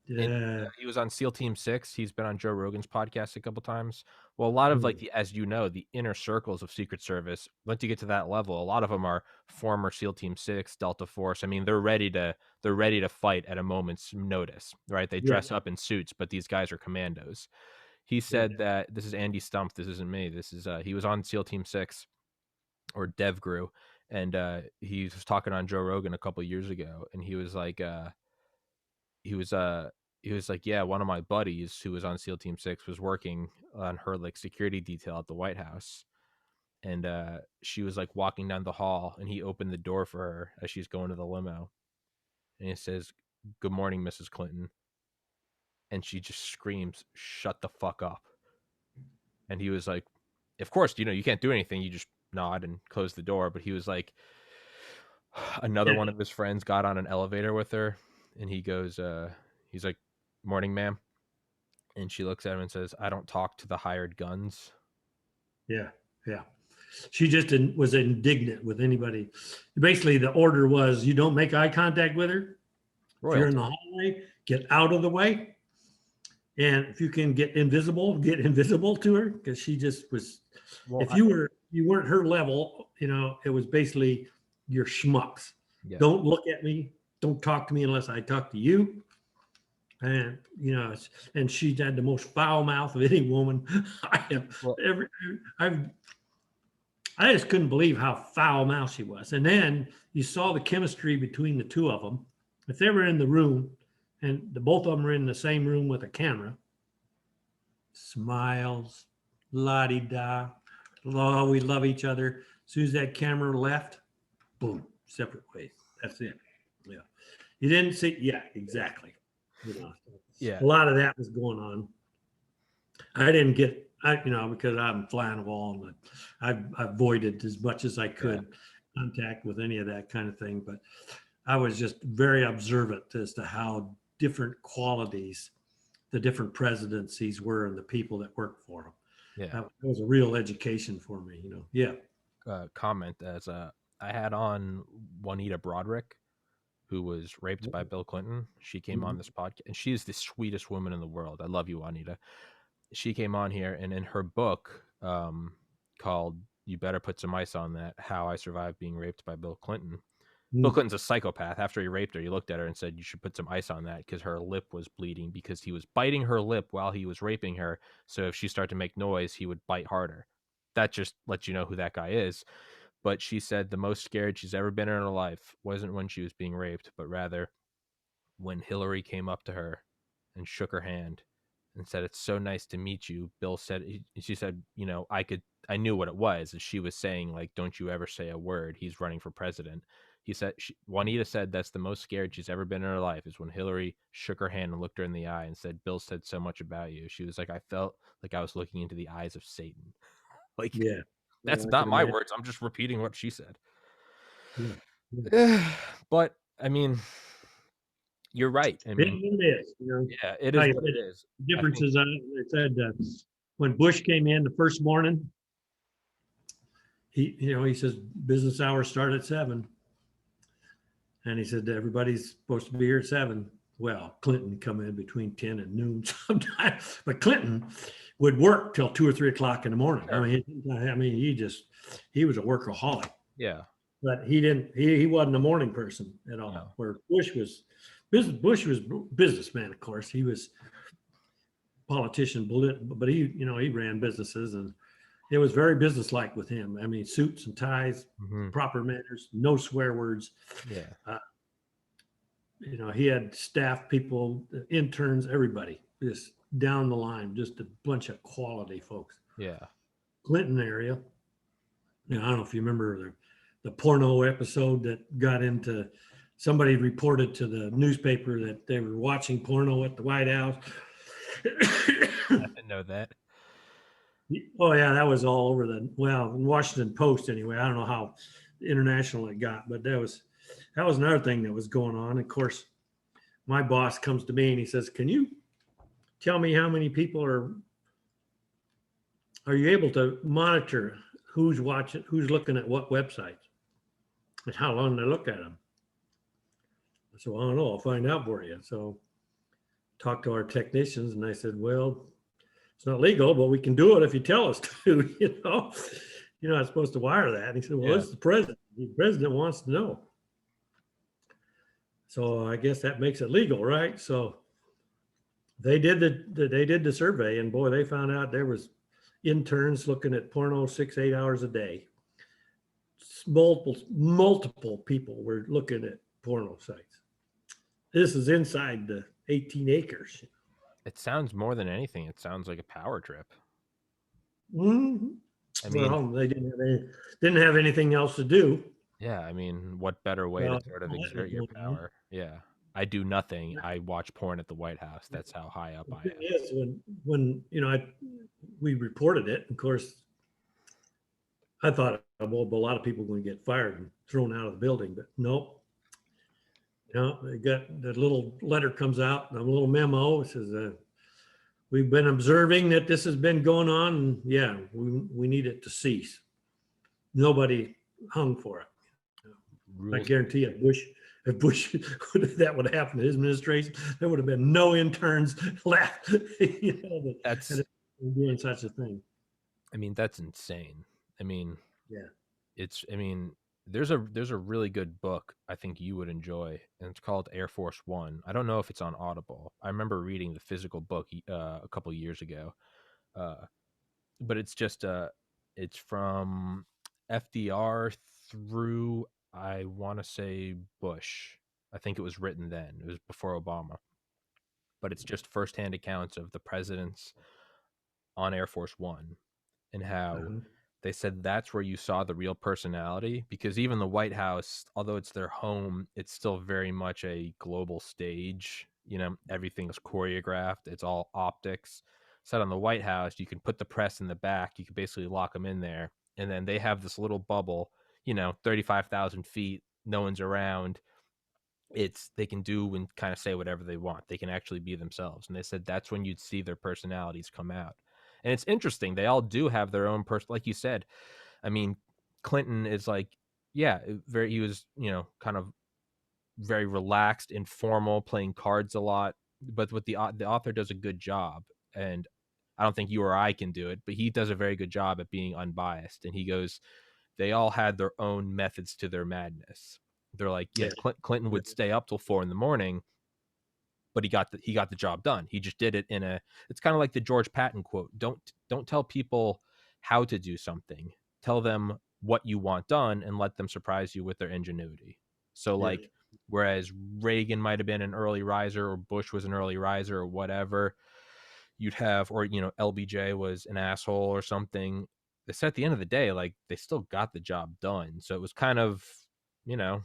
Yeah. He was on SEAL Team 6. He's been on Joe Rogan's podcast a couple times. Well, a lot of the inner circles of Secret Service, once you get to that level, a lot of them are former SEAL Team 6, Delta Force. I mean, they're ready to fight at a moment's notice, right? They dress up in suits, but these guys are commandos. He said that, this is Andy Stumpf, this isn't me. This is he was on SEAL Team 6 or DevGru, and he was talking on Joe Rogan a couple years ago, and he was like yeah, one of my buddies who was on SEAL Team 6 was working on her security detail at the White House, and she was walking down the hall, and he opened the door for her as she's going to the limo, and he says, "Good morning, Mrs. Clinton." And she just screams, "Shut the fuck up." And he was like, of course, you can't do anything. You just nod and close the door. But he was like, another one of his friends got on an elevator with her, and he goes, he's like, "Morning, ma'am." And she looks at him and says, "I don't talk to the hired guns." Yeah. She just was indignant with anybody. Basically, the order was, you don't make eye contact with her. Royalty. If you're in the hallway, get out of the way. And if you can get invisible to her, because she just was. Well, if you weren't her level, it was basically you're schmucks. Yeah. Don't look at me. Don't talk to me unless I talk to you. And and she had the most foul mouth of any woman I have Well, ever. I just couldn't believe how foul mouthed she was. And then you saw the chemistry between the two of them. If they were in the room, and both of them were in the same room with a camera, smiles, la di da, oh, we love each other. As soon as that camera left, boom, separate ways. That's it. Yeah. You didn't see, yeah, exactly. yeah, A lot of that was going on. I didn't get, because I'm flying a wall and I avoided as much as I could contact with any of that kind of thing. But I was just very observant as to how different qualities the different presidencies were and the people that worked for them. yeah. That was a real education for me, Yeah. Comment as I had on Juanita Broderick, who was raped by Bill Clinton. She came on this podcast, and she is the sweetest woman in the world. I love you, Juanita. She came on here, and in her book called "You Better Put Some Ice on That: How I Survived Being Raped by Bill Clinton." Bill Clinton's a psychopath. After he raped her, he looked at her and said, "You should put some ice on that," because her lip was bleeding because he was biting her lip while he was raping her. So if she started to make noise, he would bite harder. That just lets you know who that guy is. But she said the most scared she's ever been in her life wasn't when she was being raped, but rather when Hillary came up to her and shook her hand and said, "It's so nice to meet you." Bill said, she said, I knew what it was. And she was saying, like, "Don't you ever say a word. He's running for president." He said, Juanita said that's the most scared she's ever been in her life is when Hillary shook her hand and looked her in the eye and said, "Bill said so much about you." She was like, "I felt like I was looking into the eyes of Satan." Like, Yeah. that's I not can my imagine. words. I'm just repeating what she said. Yeah. But I mean, you're right. I mean, It is, yeah, it Like is I what said, it is. the I difference think, is, they said when Bush came in the first morning, he says business hours start at 7. And he said everybody's supposed to be here at 7. Well, Clinton come in between 10 and noon sometimes, but Clinton would work till 2 or 3 o'clock in the morning. sure. He was a workaholic, Yeah, but he didn't, he wasn't a morning person at all. no, Where Bush was businessman, of course. He was politician, but he ran businesses, and it was very businesslike with him. I mean, suits and ties, proper manners, no swear words. yeah, He had staff people, interns, everybody, just down the line, just a bunch of quality folks. yeah. Clinton area, I don't know if you remember the porno episode that got into, somebody reported to the newspaper that they were watching porno at the White House. I didn't know that. Oh yeah, that was all over Washington Post anyway. I don't know how international it got, but that was another thing that was going on. Of course, my boss comes to me and he says, "Can you tell me how many people are you able to monitor who's watching, who's looking at what websites, and how long they look at them?" I said, "Well, I don't know. I'll find out for you." So talked to our technicians, and I said, "Well, it's not legal, but we can do it if you tell us to." You're not supposed to wire that. And he said, "Well, it's the president. The president wants to know." So I guess that makes it legal, right? So they did the survey, and boy, they found out there was interns looking at porno 6-8 hours a day. Multiple people were looking at porno sites. This is inside the 18 acres. It sounds more than anything. It sounds like a power trip. Mm-hmm. I mean, Well, they didn't have anything else to do. yeah. I mean, what better way to sort of exert your power? Yeah. I do nothing. I watch porn at the White House. That's how high up I am. Yes, when we reported it, of course, I thought, well, a lot of people are going to get fired and thrown out of the building, but nope. They got the little letter comes out, a little memo. It says, "We've been observing that this has been going on, and yeah, we need it to cease." Nobody hung for it. I guarantee you, if Bush that would happen to his administration, there would have been no interns left. That's doing such a thing. I mean, that's insane. I mean, Yeah. I mean, there's a really good book I think you would enjoy, and it's called Air Force One. I don't know if it's on Audible. I remember reading the physical book a couple years ago, uh, but it's from FDR through, I want to say, Bush. I think it was written then. It was before Obama, but it's just firsthand accounts of the presidents on Air Force One and how Uh-huh. they said that's where you saw the real personality, because even the White House, although it's their home, it's still very much a global stage. Everything's choreographed, it's all optics. Set on the White House, you can put the press in the back, you can basically lock them in there, and then they have this little bubble, 35,000 feet, no one's around. They can do and kind of say whatever they want. They can actually be themselves. And they said that's when you'd see their personalities come out. And it's interesting. They all do have their own person. Like you said, I mean, Clinton is like, yeah, he was, kind of very relaxed, informal, playing cards a lot. But the author does a good job. And I don't think you or I can do it, but he does a very good job at being unbiased. And he goes, they all had their own methods to their madness. They're like, yeah, Yeah. Clinton would stay up till 4 a.m, but he got the job done. He just did it in a. It's kind of like the George Patton quote: Don't tell people how to do something. Tell them what you want done, and let them surprise you with their ingenuity. So Yeah. like, whereas Reagan might have been an early riser, or Bush was an early riser, or whatever, you'd have, or LBJ was an asshole or something. It's at the end of the day, like, they still got the job done. So it was kind of, you know,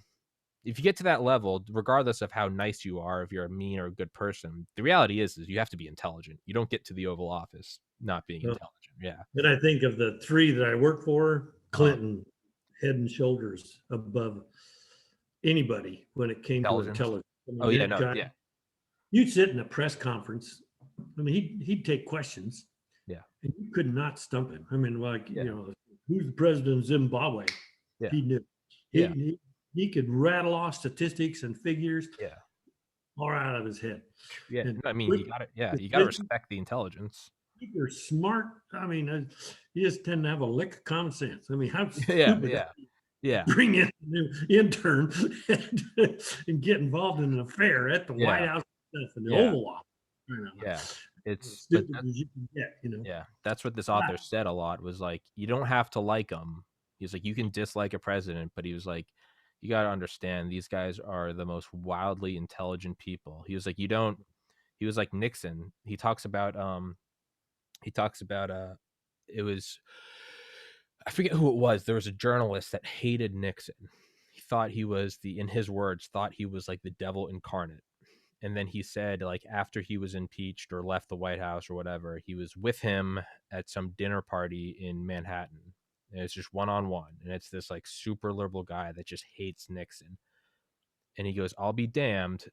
if you get to that level, regardless of how nice you are, if you're a mean or a good person, the reality is you have to be intelligent. You don't get to the Oval Office not being Well, intelligent. Yeah. then I think of the three that I work for, Uh, Clinton, head and shoulders above anybody when it came to Intelligence. intelligence. I Oh mean, yeah, that no, guy, yeah, you'd sit in a press conference. I mean, he'd take questions yeah, and you could not stump him. I mean, like, yeah, who's the president of Zimbabwe? yeah, He knew. He, yeah, he, he could rattle off statistics and figures yeah, all out of his head. yeah. And No, I mean, with you got it. Yeah, you got to precision, respect the intelligence. you're smart. I mean, you just tend to have a lick of common sense. I mean, how Yeah, stupid yeah, yeah, bring in a new intern and get involved in an affair at the White yeah, House stuff and the yeah, Oval Office. yeah. As But stupid as you can get. yeah, that's what this Wow. author said a lot, was like, you don't have to like them. He's like, you can dislike a president, but he was like, you got to understand, these guys are the most wildly intelligent people. He was like, you don't. He was like Nixon. He talks about it was, I forget who it was. There was a journalist that hated Nixon. He thought he was in his words, thought he was like the devil incarnate. And then he said, like, after he was impeached or left the White House or whatever, he was with him at some dinner party in Manhattan. And it's just one on one. And it's this like super liberal guy that just hates Nixon. And he goes, I'll be damned.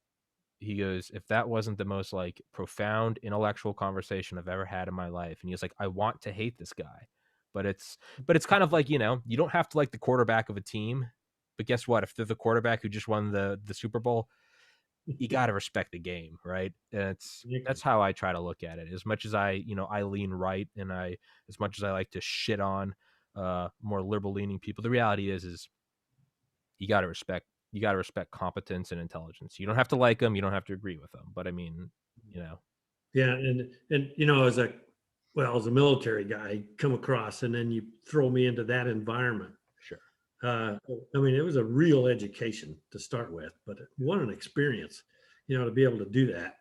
He goes, if that wasn't the most like profound intellectual conversation I've ever had in my life. And he was like, I want to hate this guy. But it's kind of like, you don't have to like the quarterback of a team. But guess what? If they're the quarterback who just won the Super Bowl, you got to respect the game, right? And that's how I try to look at it. As much as I lean right, and as much as I like to shit on more liberal leaning people, the reality is you got to respect competence and intelligence. You don't have to like them, you don't have to agree with them, but I mean, you know, Yeah, and as a military guy, come across, and then you throw me into that environment. sure. Uh, I mean, it was a real education to start with, but what an experience, to be able to do that.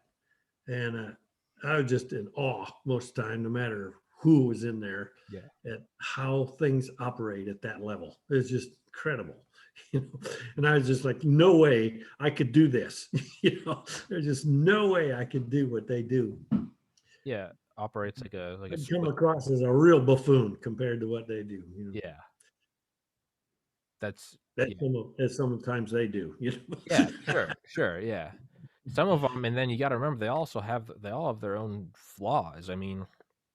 And I was just in awe most of the time, no matter who was in there, Yeah. at how things operate at that level. It's just incredible. And I was just like, no way I could do this. There's just no way I could do what they do. Yeah, operates like a I'd come Swiss. across as a real buffoon compared to what they do. Yeah. That's That yeah. sometimes they do. Yeah, sure, yeah. Some of them, and then you got to remember, they all have their own flaws. I mean,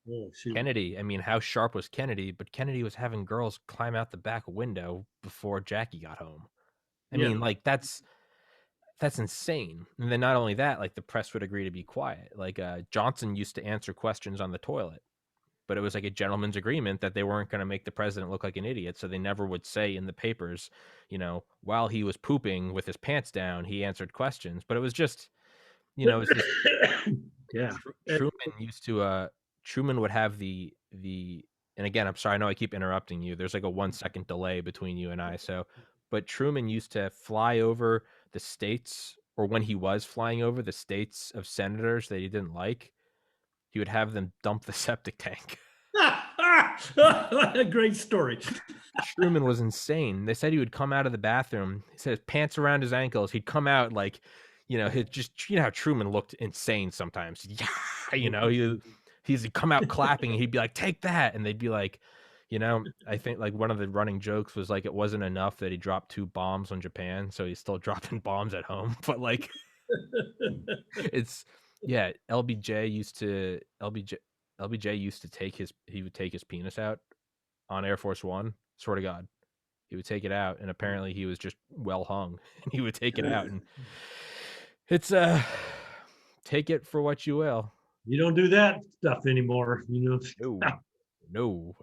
Oh shoot. Kennedy, I mean, how sharp was Kennedy? But Kennedy was having girls climb out the back window before Jackie got home. I Yeah. mean, like, that's insane. And then not only that, like, the press would agree to be quiet. Like, Johnson used to answer questions on the toilet. but it was like a gentleman's agreement that they weren't going to make the president look like an idiot. So they never would say in the papers, while he was pooping with his pants down, he answered questions. But it was just, it's this. Yeah. Truman would have the, and again, I'm sorry, I know I keep interrupting you. There's like a 1 second delay between you and I. So, but Truman used to fly over the states, or when he was flying over the states of senators that he didn't like, he would have them dump the septic tank. A great story. Truman was insane. They said he would come out of the bathroom. He said his pants around his ankles. He'd come out like, he'd just, how Truman looked insane sometimes. Yeah, he'd come out clapping and he'd be like, take that. And they'd be like, I think like one of the running jokes was like, it wasn't enough that he dropped 2 bombs on Japan, so he's still dropping bombs at home. But like, it's, yeah, LBJ used to take his penis out on Air Force One. Swear to God, he would take it out, and apparently he was just well hung, and he would take it out, and it's take it for what you will. You don't do that stuff anymore, No.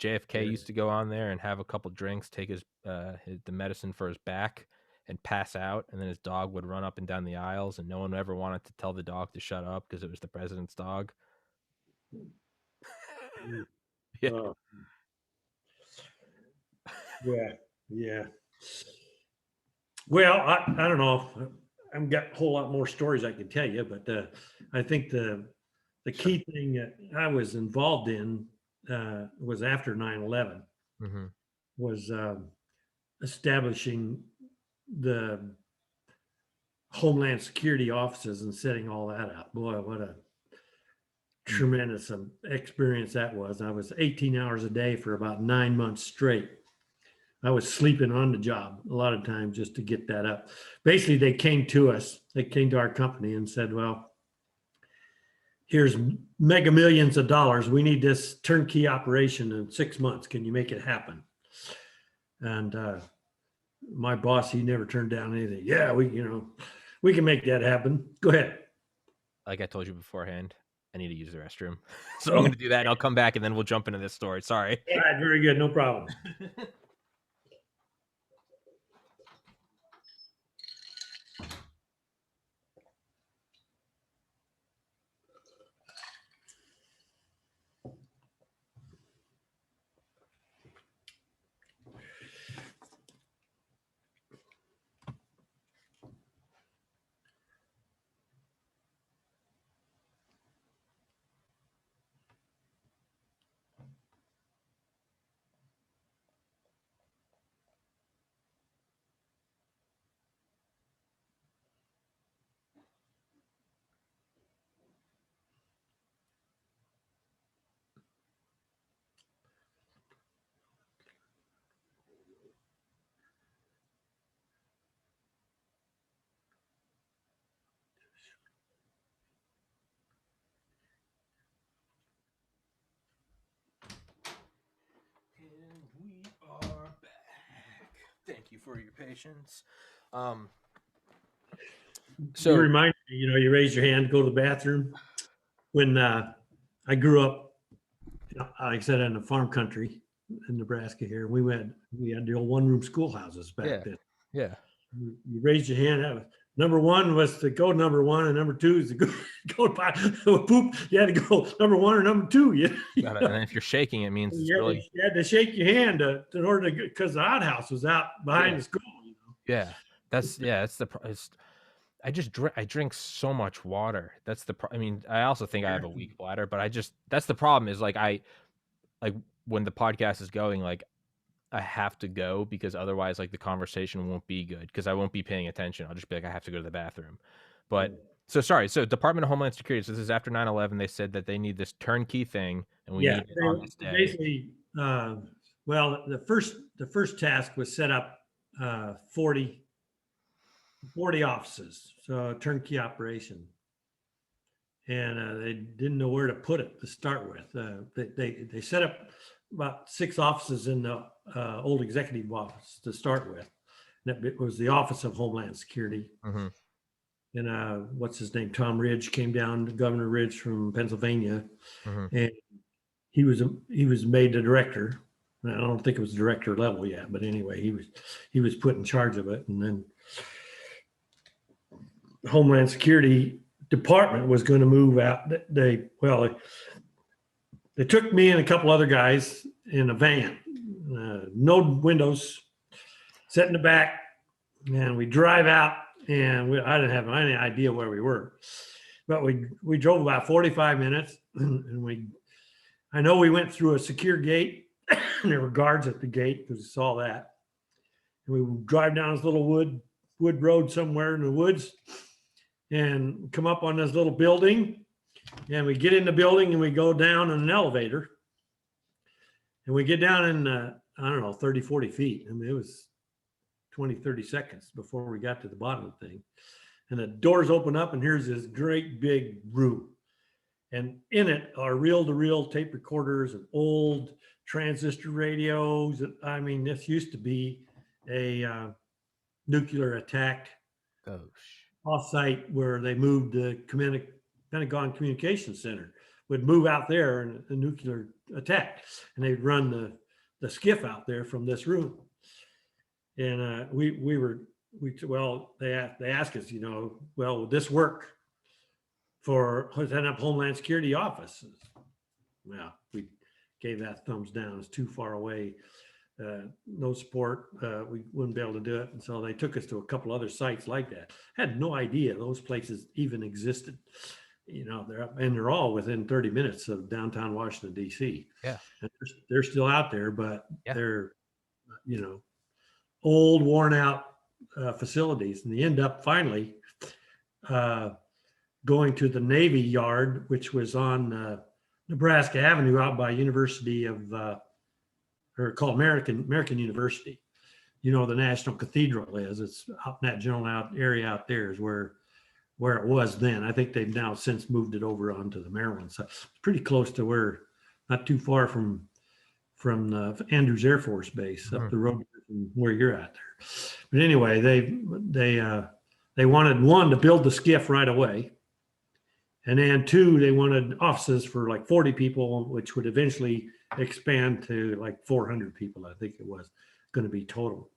JFK used to go on there and have a couple drinks, take the medicine for his back, and pass out, and then his dog would run up and down the aisles, and no one ever wanted to tell the dog to shut up because it was the president's dog. Yeah. Yeah. Well, I don't know. I've got a whole lot more stories I can tell you, but I think the key thing that I was involved in was after 9/11, was establishing the Homeland Security offices and setting all that up. Boy, what a tremendous experience that was. I was 18 hours a day for about 9 months straight. I was sleeping on the job a lot of times just to get that up. Basically, they came to our company and said, well, here's mega millions of dollars. We need this turnkey operation in 6 months. Can you make it happen? And my boss, he never turned down anything. Yeah, we can make that happen. Go ahead. Like I told you beforehand, I need to use the restroom. So I'm going to do that, and I'll come back, and then we'll jump into this story. Sorry. All right, very good. No problem. We are back. Thank you for your patience. So you remind me, you raise your hand, go to the bathroom. When I grew up, like I said, in the farm country in Nebraska here, we had the old one-room schoolhouses back then. Yeah. You raised your hand. Number one was to go number one, and number two is to go by poop. You had to go number one or number two. And if you're shaking, it means you had to shake your hand in order to, because the outhouse was out behind the school. Yeah, that's the. I drink so much water. That's the. I also think I have a weak bladder, but that's the problem. Is like when the podcast is going, like I have to go because otherwise like the conversation won't be good because I won't be paying attention. I'll just be like, I have to go to the bathroom. But so sorry. So Department of Homeland Security, so this is after 9/11, they said that they need this turnkey thing and we need it on this day. Basically, well, the first task was set up 40 offices, so a turnkey operation. And they didn't know where to put it to start with. They set up about 6 offices in the old executive office to start with. And it was the Office of Homeland Security. Mm-hmm. And what's his name? Tom Ridge came down, Governor Ridge from Pennsylvania. Mm-hmm. And he was made the director. I don't think it was director level yet, but anyway, he was put in charge of it. And then Homeland Security Department was going to move out. They took me and a couple other guys in a van, no windows, sat in the back, and we drive out. And I didn't have any idea where we were, but we drove about 45 minutes, and I know we went through a secure gate. And there were guards at the gate because we saw that. And we would drive down this little wood road somewhere in the woods and come up on this little building. And we get in the building and we go down in an elevator. And we get down in, I don't know, 30, 40 feet. I mean, it was 20, 30 seconds before we got to the bottom of the thing. And the doors open up and here's this great big room. And in it are reel-to-reel tape recorders and old transistor radios. I mean, this used to be a nuclear attack off-site where they moved the Pentagon Communications Center, would move out there and a nuclear attack. And they'd run the skiff out there from this room. And they asked us, well, would this work for setting up Homeland Security offices? Well, we gave that thumbs down. It's too far away. No support. We wouldn't be able to do it. And so they took us to a couple other sites like that. Had no idea those places even existed. They're all within 30 minutes of downtown Washington, D.C. Yeah. And they're still out there, but they're, old, worn out facilities. And they end up finally going to the Navy Yard, which was on Nebraska Avenue out by University of, or called American University. The National Cathedral is. It's out in that general area out there is where it was then. I think they've now since moved it over onto the Maryland side. It's pretty close to where, not too far from Andrews Air Force Base up the road from where you're at there. But anyway, they wanted, one, to build the skiff right away. And then two, they wanted offices for like 40 people, which would eventually expand to like 400 people, I think it was going to be total.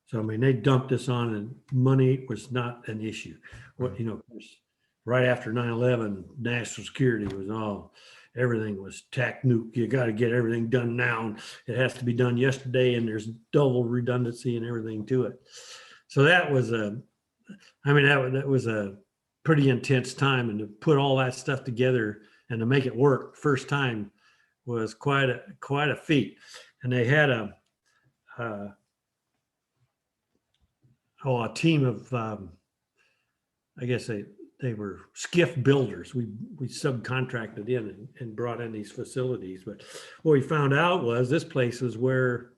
So, I mean, they dumped this on and money was not an issue. Right after 9/11, national security was everything was tac nuke. You got to get everything done now. And it has to be done yesterday, and there's double redundancy and everything to it. So that was that was a pretty intense time, and to put all that stuff together and to make it work first time was quite a feat. And they had a team of I guess they were skiff builders. We subcontracted in and brought in these facilities. But what we found out was this place is where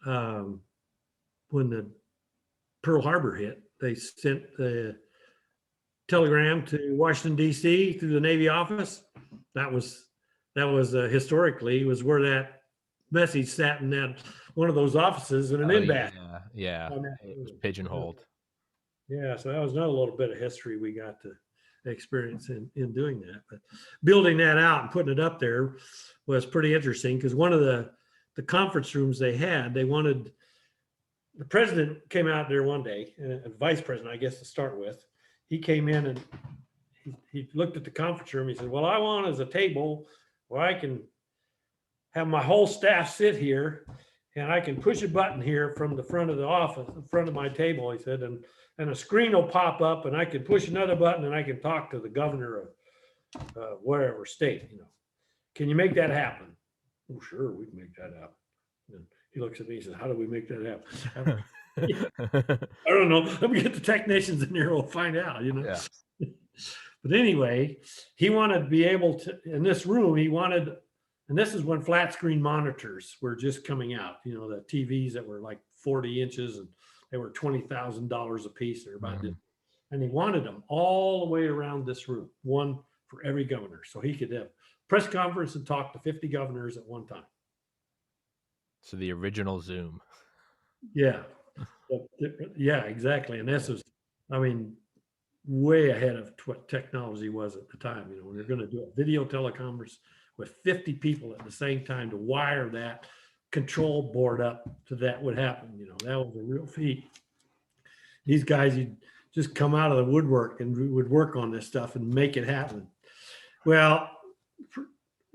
when the Pearl Harbor hit, they sent the telegram to Washington, D.C. through the Navy office. That was historically was where that message sat in that one of those offices in an in-bath. Yeah. It was pigeonholed. Yeah, so that was another little bit of history we got to experience in doing that. But building that out and putting it up there was pretty interesting because one of the conference rooms they had, they wanted, the president came out there one day, and a vice president, I guess, to start with. He came in and he looked at the conference room. He said, "What I want is a table where I can have my whole staff sit here, and I can push a button here from the front of the office, the front of my table," he said, and a screen will pop up, and I can push another button, and I can talk to the governor of wherever state. Can you make that happen? Oh, sure, we can make that happen. And he looks at me and says, "How do we make that happen?" I don't know. Let me get the technicians in here. We'll find out. Yeah. But anyway, he wanted to be able to, in this room, and this is when flat screen monitors were just coming out, the TVs that were like 40 inches and they were $20,000 a piece. They're about and he wanted them all the way around this room, one for every governor. So he could have press conference and talk to 50 governors at one time. So the original Zoom. Yeah. Yeah, exactly. And this was, way ahead of what technology was at the time. When you're going to do a video teleconference with 50 people at the same time to wire that control board up to that would happen. That was a real feat. These guys, you'd just come out of the woodwork and would work on this stuff and make it happen. Well,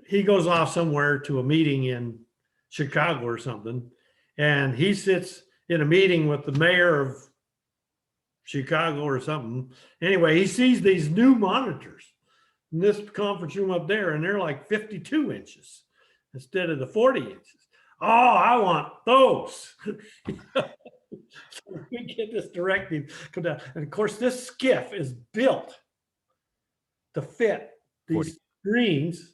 he goes off somewhere to a meeting in Chicago or something, and he sits in a meeting with the mayor of Chicago or something. Anyway, he sees these new monitors in this conference room up there, and they're like 52 inches instead of the 40 inches. Oh, I want those. So we get this directive come down. And of course, this skiff is built to fit these screens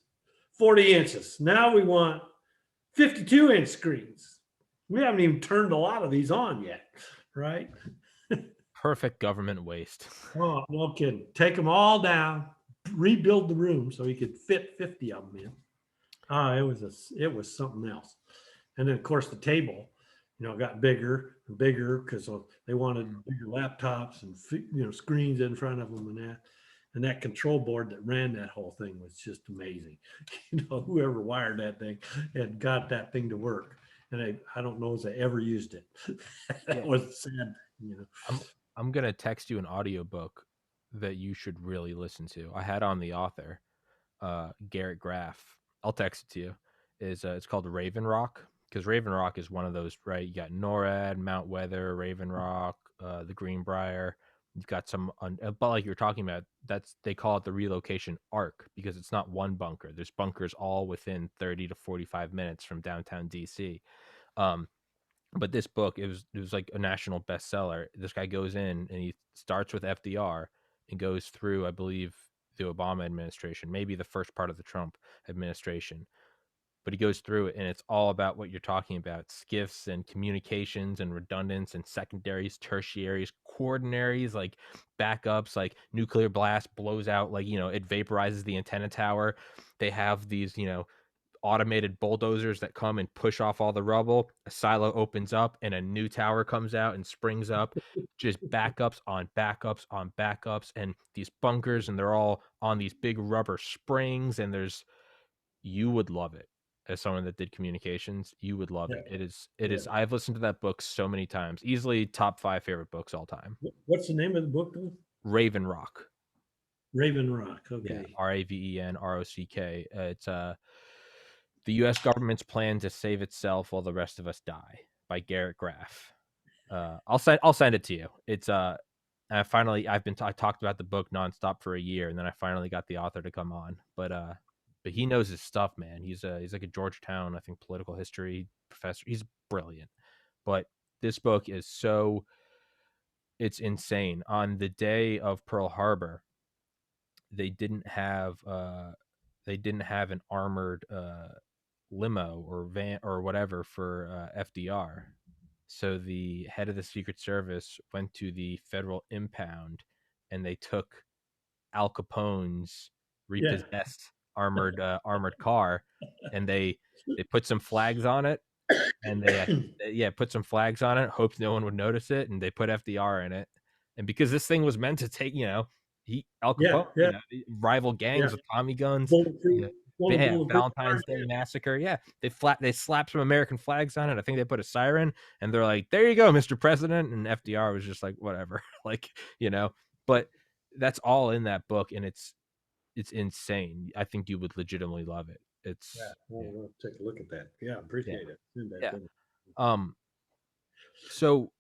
40 inches. Now we want 52-inch screens. We haven't even turned a lot of these on yet, right? Perfect government waste. Oh, no kidding. Take them all down, rebuild the room so he could fit 50 of them in. It was something else. And then, of course, the table, got bigger and bigger because they wanted bigger laptops and, screens in front of them and that. And that control board that ran that whole thing was just amazing. Whoever wired that thing had got that thing to work. And I don't know if they ever used it. That was sad. I'm going to text you an audiobook that you should really listen to. I had on the author, Garrett Graff. I'll text it to you. It's called Raven Rock, because Raven Rock is one of those, right? You got NORAD, Mount Weather, Raven Rock, the Greenbrier. You've got some, but like you're talking about, they call it the relocation arc because it's not one bunker. There's bunkers all within 30 to 45 minutes from downtown DC. But this book, it was like a national bestseller. This guy goes in and he starts with FDR and goes through, I believe, the Obama administration, maybe the first part of the Trump administration. But he goes through it, and it's all about what you're talking about: skiffs and communications and redundants and secondaries, tertiaries, quaternaries, like backups, like nuclear blast blows out, like, it vaporizes the antenna tower. They have these, automated bulldozers that come and push off all the rubble. A silo opens up and a new tower comes out and springs up. Just backups on backups on backups, and these bunkers, and they're all on these big rubber springs. And you would love it. As someone that did communications, you would love it. It is. I've listened to that book so many times. Easily top 5 favorite books all time. What's the name of the book, though? Raven Rock. Raven Rock. Okay. Yeah, RAVENROCK. It's The U.S. Government's Plan to Save Itself While the Rest of Us Die by Garrett Graff. I'll send it to you. It's I talked about the book nonstop for a year, and then I finally got the author to come on. But he knows his stuff, man. He's like a Georgetown, I think, political history professor. He's brilliant. But this book is it's insane. On the day of Pearl Harbor, they didn't have an armored limo or van or whatever for FDR. So the head of the Secret Service went to the federal impound, and they took Al Capone's repossessed armored car, and they put some flags on it, and they put some flags on it, hoped no one would notice it, and they put FDR in it. And because this thing was meant to take, Al Capone, rival gangs with Tommy guns, Valentine's Day massacre. Yeah, they slapped some American flags on it. I think they put a siren, and they're like, "There you go, Mr. President." And FDR was just like, "Whatever," But that's all in that book, and it's insane. I think you would legitimately love it. We'll take a look at that. Yeah, appreciate it. Yeah. So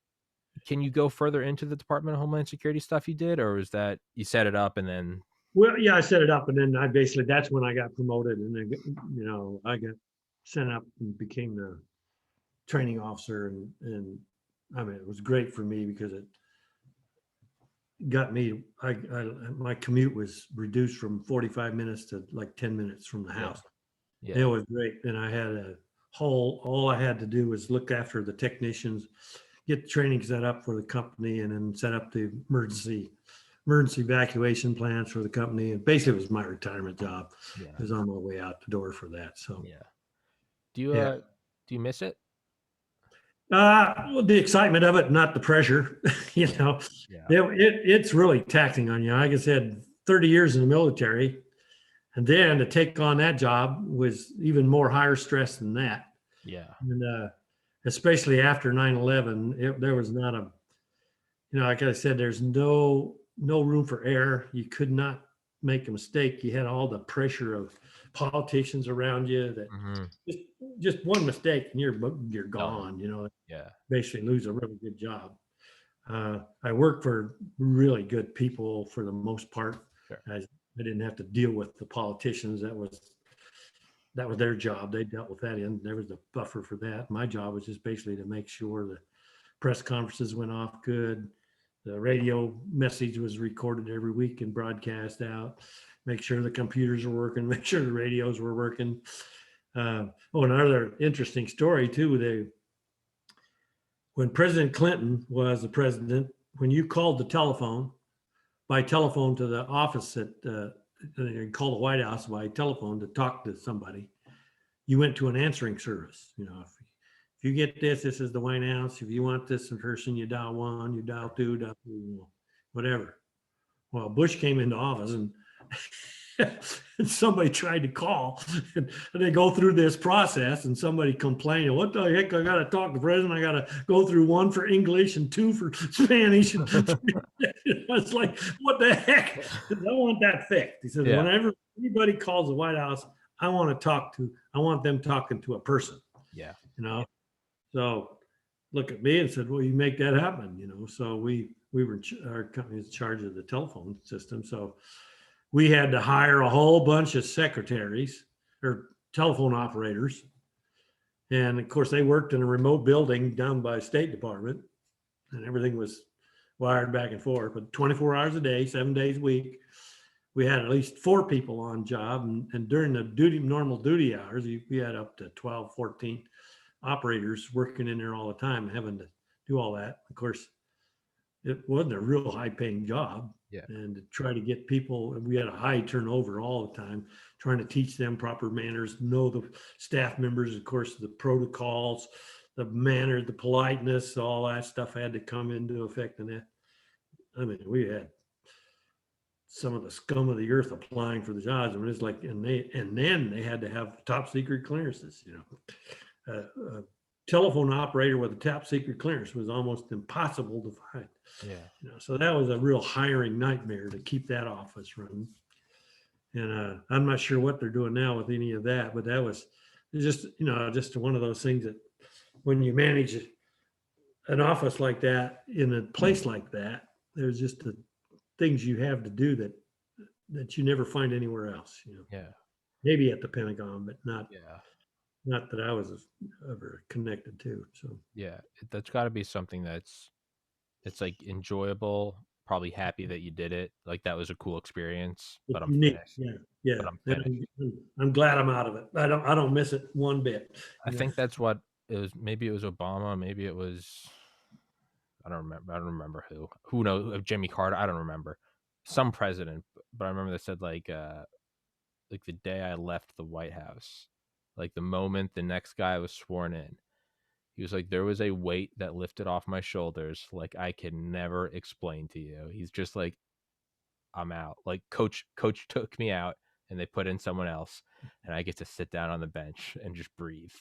can you go further into the Department of Homeland Security stuff you did, or is that you set it up and then? Well, yeah, I set it up, and then that's when I got promoted, and then I got sent up and became the training officer, and I mean, it was great for me because it got me. My commute was reduced from 45 minutes to like 10 minutes from the house. Yeah. It was great, and I had all I had to do was look after the technicians, get the training set up for the company, and then set up the emergency evacuation plans for the company. And basically it was my retirement job. I was on my way out the door for that. So do you miss it? Well, the excitement of it, not the pressure. It's really taxing on you. Like I said, 30 years in the military, And then to take on that job was even more higher stress than that. Yeah. And especially after 9/11, there was not a, like I said, there's no room for error. You could not make a mistake. You had all the pressure of politicians around you that Mm-hmm. just one mistake and you're Done. gone. Yeah. Basically lose a really good job. I worked for really good people for the most part. Sure. I didn't have to deal with the politicians. That was their job. They dealt with that end. There was a buffer for that. My job was just basically to make sure the press conferences went off good. The radio message was recorded every week and broadcast out. Make sure the computers were working. Make sure the radios were working. Another interesting story too. When President Clinton was the president, when you called the telephone by telephone to the office you call the White House by telephone to talk to somebody, you went to an answering service. If you get this is the White House. If you want this in person, you dial 1, you dial 2, dial 3, whatever. Well, Bush came into office and and somebody tried to call and they go through this process and somebody complaining, what the heck, I got to talk to the president. I got to go through 1 for English and 2 for Spanish. And it's like, what the heck? I want that fixed. He says, whenever anybody calls the White House, I want them talking to a person. Yeah. So look at me and said, well, you make that happen, So we were, our company was in charge of the telephone system. So we had to hire a whole bunch of secretaries or telephone operators. And of course, they worked in a remote building down by State Department, and everything was wired back and forth. But 24 hours a day, 7 days a week, we had at least 4 people on job. And during the normal duty hours, we had up to 12, 14 operators working in there all the time, having to do all that. Of course, it wasn't a real high-paying job. Yeah. And to try to get people, we had a high turnover all the time, trying to teach them proper manners, know the staff members, of course, the protocols, the manner, the politeness, all that stuff had to come into effect in that. I mean, we had some of the scum of the earth applying for the jobs. I mean, it's like, and then they had to have top secret clearances, a telephone operator with a top secret clearance was almost impossible to find. Yeah. So that was a real hiring nightmare to keep that office running. And I'm not sure what they're doing now with any of that, but that was just one of those things that when you manage an office like that in a place like that, there's just the things you have to do that you never find anywhere else. Yeah. Maybe at the Pentagon, but not. Yeah. Not that I was ever connected to. So yeah, that's got to be something it's like enjoyable. Probably happy that you did it. Like that was a cool experience. But I'm unique. finished. Yeah. But I'm finished. I'm glad I'm out of it. I don't miss it one bit. I think that's what it was. Maybe it was Obama. Maybe it was. I don't remember who. Who knows? Jimmy Carter. I don't remember. Some president. But I remember they said like the day I left the White House, like the moment the next guy was sworn in, he was like, there was a weight that lifted off my shoulders like I can never explain to you. He's just like, I'm out. Like coach took me out and they put in someone else and I get to sit down on the bench and just breathe.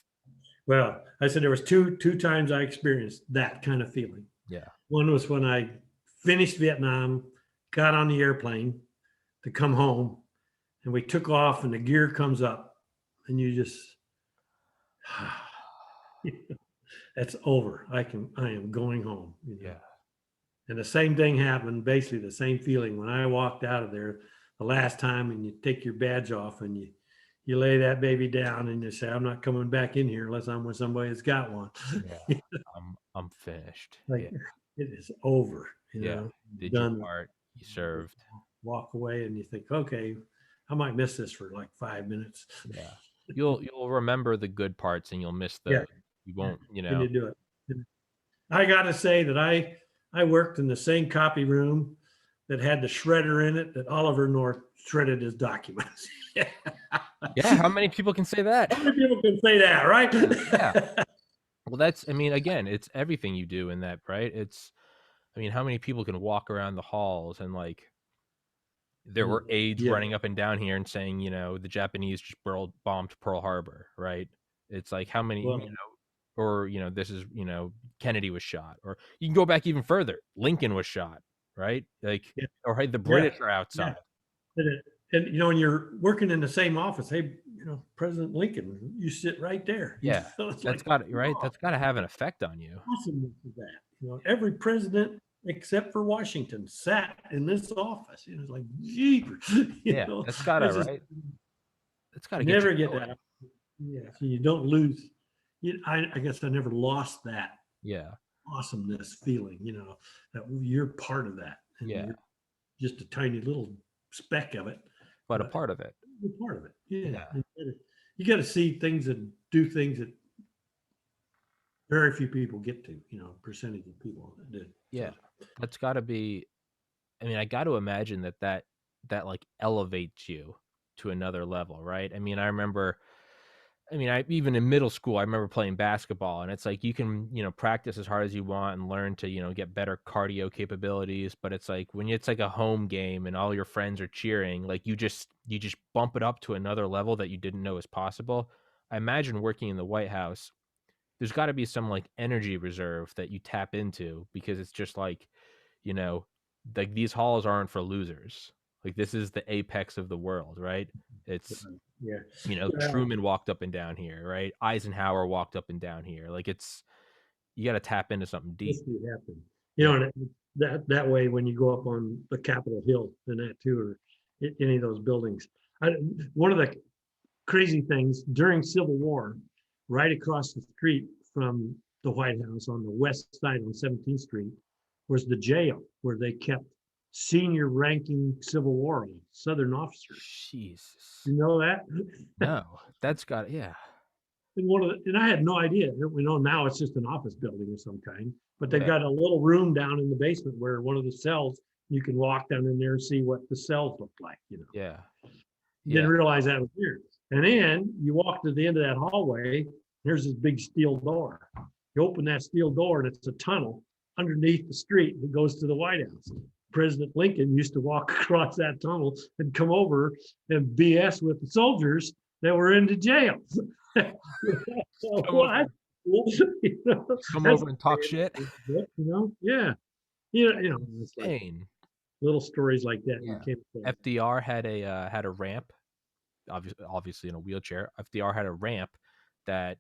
Well, I said there was two times I experienced that kind of feeling. Yeah. One was when I finished Vietnam, got on the airplane to come home, and we took off and the gear comes up and you just that's over. I am going home. Yeah. And the same thing happened, basically the same feeling when I walked out of there the last time, and you take your badge off and you lay that baby down and you say, I'm not coming back in here unless I'm with somebody that's got one. Yeah. I'm finished. Like, it is over. Did done. your part. You served. Walk away and you think, okay, I might miss this for like 5 minutes. Yeah. You'll remember the good parts and you'll miss the you won't, You do it. I got to say that I worked in the same copy room that had the shredder in it that Oliver North shredded his documents. Yeah, how many people can say that? How many people can say that, right? Yeah. Well, again, it's everything you do in that, right? How many people can walk around the halls and like There were aides Yeah. running up and down here and saying, the Japanese just bombed Pearl Harbor, right? It's like how many, Well, or this is, Kennedy was shot, or you can go back even further. Lincoln was shot, right? Like, yeah. or hey, the Yeah. British are Yeah. outside. And when you're working in the same office, hey, President Lincoln, you sit right there. Yeah, It's that's like, got right. oh, That's got to have an effect on you. awesomeness of that. Every president except for Washington sat in this office. It's like, jeepers. Yeah, that's got to It's just right. That's got to get you never get going. that. Yeah, so you don't lose. I guess I never lost that Yeah, awesomeness feeling. That you're part of that, and yeah, you're just a tiny little speck of it, but a but part of it. you're part of it. Yeah, Yeah, you got to see things and do things that very few people get to. Percentage of people that do. yeah, So that's got to be. I mean, I got to imagine that like elevates you to another level, right? I mean, I remember. I mean, I even in middle school, I remember playing basketball, and it's like you can, practice as hard as you want and learn to, get better cardio capabilities. But it's like when it's like a home game and all your friends are cheering, like you just bump it up to another level that you didn't know was possible. I imagine working in the White House, there's got to be some like energy reserve that you tap into because it's just you know, like these halls aren't for losers. Like this is the apex of the world, right? It's yeah, Truman walked up and down here, right? Eisenhower walked up and down here. Like it's you got to tap into something deep. history happened. Yeah, And that way, when you go up on the Capitol Hill and that too, or any of those buildings, one of the crazy things during Civil War, right across the street from the White House on the west side on 17th Street was the jail where they kept senior ranking Civil War Southern officers. Jesus. You know that? No, that's got yeah, And I had no idea. We know now it's just an office building of some kind, but they've yeah, got a little room down in the basement where one of the cells you can walk down in there and see what the cells look like. yeah, Didn't yeah. realize that was here. And then you walk to the end of that hallway. There's this big steel door. You open that steel door, and it's a tunnel underneath the street that goes to the White House. President Lincoln used to walk across that tunnel and come over and BS with the soldiers that were in the jail. So Come what? over, come That's over and talk shit. yeah. It's like Insane. little stories like that you Yeah. can't say. FDR had a ramp, obviously in a wheelchair. FDR had a ramp that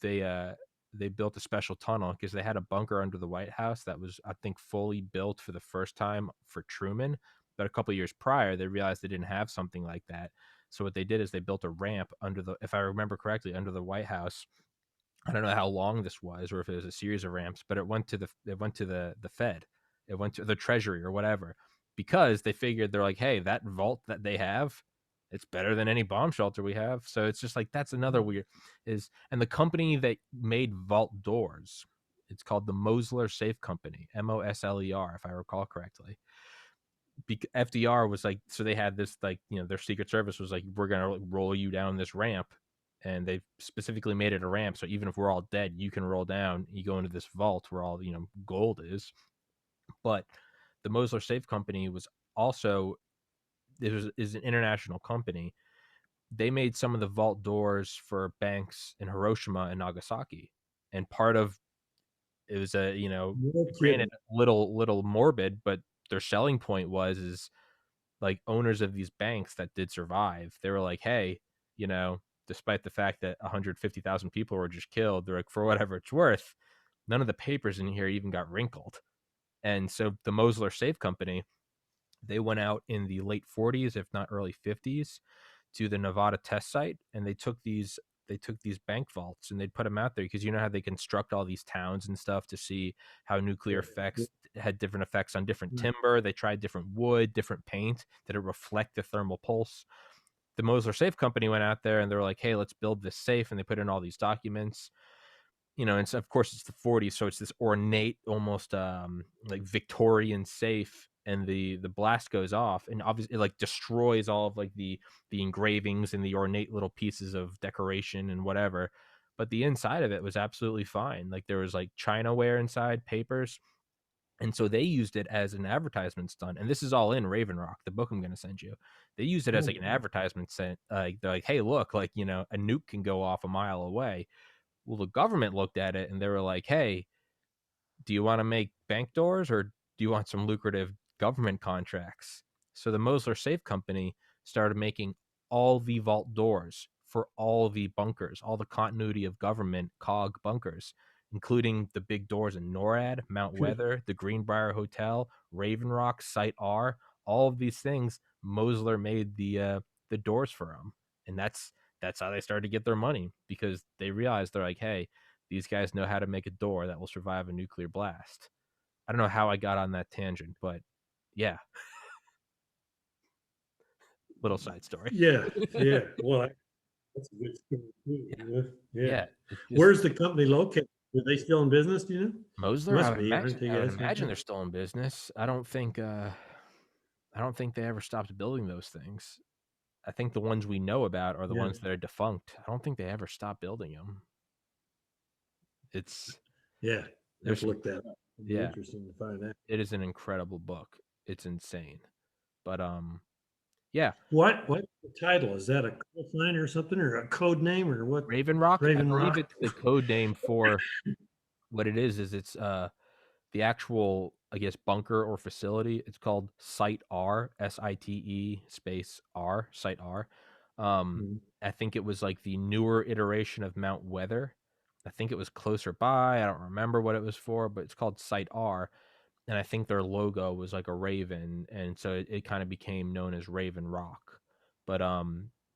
they they built a special tunnel because they had a bunker under the White House that was, I think, fully built for the first time for Truman. But a couple of years prior, they realized they didn't have something like that. So what they did is they built a ramp under the, if I remember correctly, under the White House. I don't know how long this was or if it was a series of ramps, but it went to the Fed, it went to the Treasury or whatever, because they figured they're like, hey, that vault that they have, it's better than any bomb shelter we have. So it's just like that's another weird is, and the company that made vault doors, it's called the Mosler Safe Company, Mosler, if I recall correctly. FDR was like, so they had this like, their Secret Service was like, we're gonna roll you down this ramp, and they specifically made it a ramp, so even if we're all dead, you can roll down, you go into this vault where all gold is. But the Mosler Safe Company was also, is an international company. They made some of the vault doors for banks in Hiroshima and Nagasaki, and part of it was a No granted kidding. little morbid, but their selling point is like owners of these banks that did survive, they were like, hey, despite the fact that 150,000 people were just killed, they're like, for whatever it's worth, none of the papers in here even got wrinkled. And so the Mosler Safe Company, they went out in the late 40s, if not early 50s, to the Nevada test site, and they took these bank vaults and they'd put them out there because you know how they construct all these towns and stuff to see how nuclear effects had different effects on different timber. They tried different wood, different paint, did it reflect the thermal pulse. The Mosler Safe Company went out there and they were like, hey, let's build this safe, and they put in all these documents. And so of course it's the 40s, so it's this ornate, almost like Victorian safe, and the blast goes off, and obviously it like destroys all of like the engravings and the ornate little pieces of decoration and whatever, but the inside of it was absolutely fine. Like there was like chinaware inside, papers, And so they used it as an advertisement stunt. And this is all in Raven Rock, the book I'm going to send you. They used it as like an advertisement stunt. They're like, hey, look, like, you know, a nuke can go off a mile away. Well, the government looked at it and they were like, hey, do you want to make bank doors or do you want some lucrative government contracts? So the Mosler Safe Company started making all the vault doors for all the bunkers, all the continuity of government COG bunkers, including the big doors in NORAD, Mount Weather, the Greenbrier Hotel, Raven Rock, Site R, all of these things. Mosler made the doors for them, and that's how they started to get their money, because they realized they're like, hey, these guys know how to make a door that will survive a nuclear blast. I don't know how I got on that tangent, but yeah, little side story. Yeah, yeah. Well, that's a good story too. Yeah, Yeah, yeah. yeah. It's just Where's the company located? Are they still in business? Do you know? Mosler. Must be, aren't they I would guys? imagine they're still in business. I don't think they ever stopped building those things. I think the ones we know about are the Yeah, ones that are defunct. I don't think they ever stopped building them. It's yeah. I have there's to some look that up. It'd be yeah. interesting to find out. It is an incredible book. It's insane, but yeah. What the title? Is that a call sign or something, or a code name, or what? Raven Rock. I Raven believe Rock. it's the code name for what it is. Is it's the actual, I guess, bunker or facility. It's called Site R, SITE space R, Site R. Mhm. I think it was like the newer iteration of Mount Weather. I think it was closer by. I don't remember what it was for, but it's called Site R. And I think their logo was like a raven, and so it kind of became known as Raven Rock. But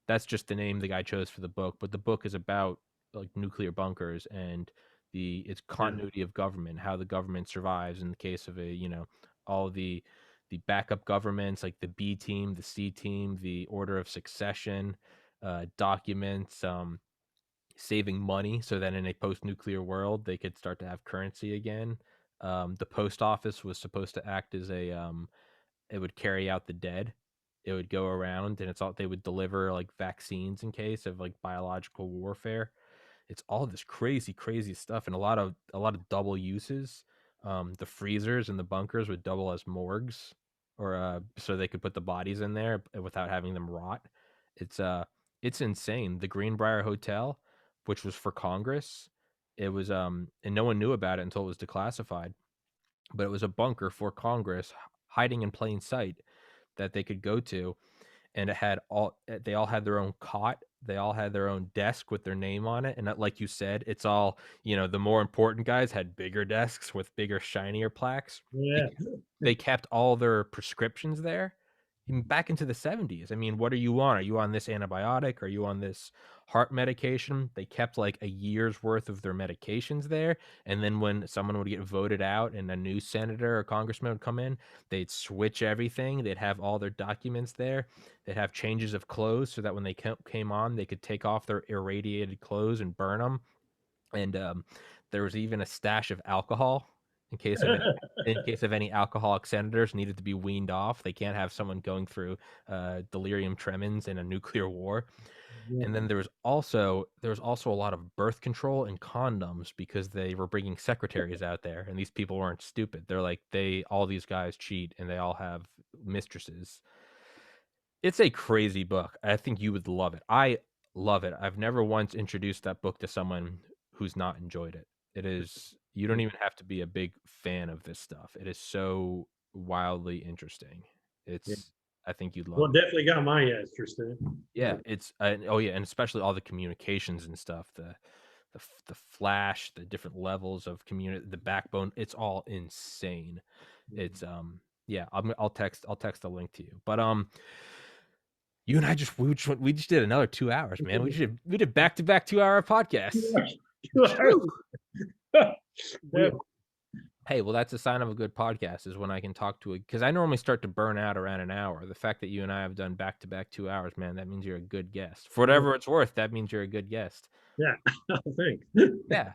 that's just the name the guy chose for the book. But the book is about like nuclear bunkers and its Yeah, continuity of government, how the government survives in the case of all the backup governments like the B team, the C team, the order of succession, documents, saving money so that in a post-nuclear world they could start to have currency again. The post office was supposed to act as it would carry out the dead. It would go around and they would deliver like vaccines in case of like biological warfare. It's all this crazy, crazy stuff, and a lot of double uses. The freezers and the bunkers would double as morgues, or so they could put the bodies in there without having them rot. It's it's insane. The Greenbrier Hotel, which was for Congress, it was and no one knew about it until it was declassified. But it was a bunker for Congress, hiding in plain sight, that they could go to, and they all had their own cot, they all had their own desk with their name on it, and like you said, it's all, the more important guys had bigger desks with bigger shinier plaques. they, yeah. they kept all their prescriptions there, even back into the 70s. I mean, what are you on? Are you on this antibiotic? Are you on this heart medication? They kept like a year's worth of their medications there, and then when someone would get voted out and a new senator or congressman would come in, they'd switch everything. They'd have all their documents there. They'd have changes of clothes so that when they came on, they could take off their irradiated clothes and burn them. And there was even a stash of alcohol in case of any alcoholic senators needed to be weaned off. They can't have someone going through delirium tremens in a nuclear war. And then there was also a lot of birth control and condoms, because they were bringing secretaries out there, and these people weren't stupid. They're like, all these guys cheat and they all have mistresses. It's a crazy book. I think you would love it. I love it. I've never once introduced that book to someone who's not enjoyed it. You don't even have to be a big fan of this stuff. It is so wildly interesting. Yeah. I think you'd Well, love it it. definitely got my interest in it. Yeah, oh yeah, and especially all the communications and stuff, the flash, the different levels of community, the backbone. It's all insane. It's yeah, I'll text a link to you. But you and I we just did another 2 hours, man. We did back-to-back 2 hour podcasts. Whew. Yeah. Hey, well, that's a sign of a good podcast, is when I can talk to it, because I normally start to burn out around an hour. The fact that you and I have done back-to-back 2 hours, man, that means you're a good guest. For whatever it's worth, that means you're a good guest. Yeah. Thanks. Yeah.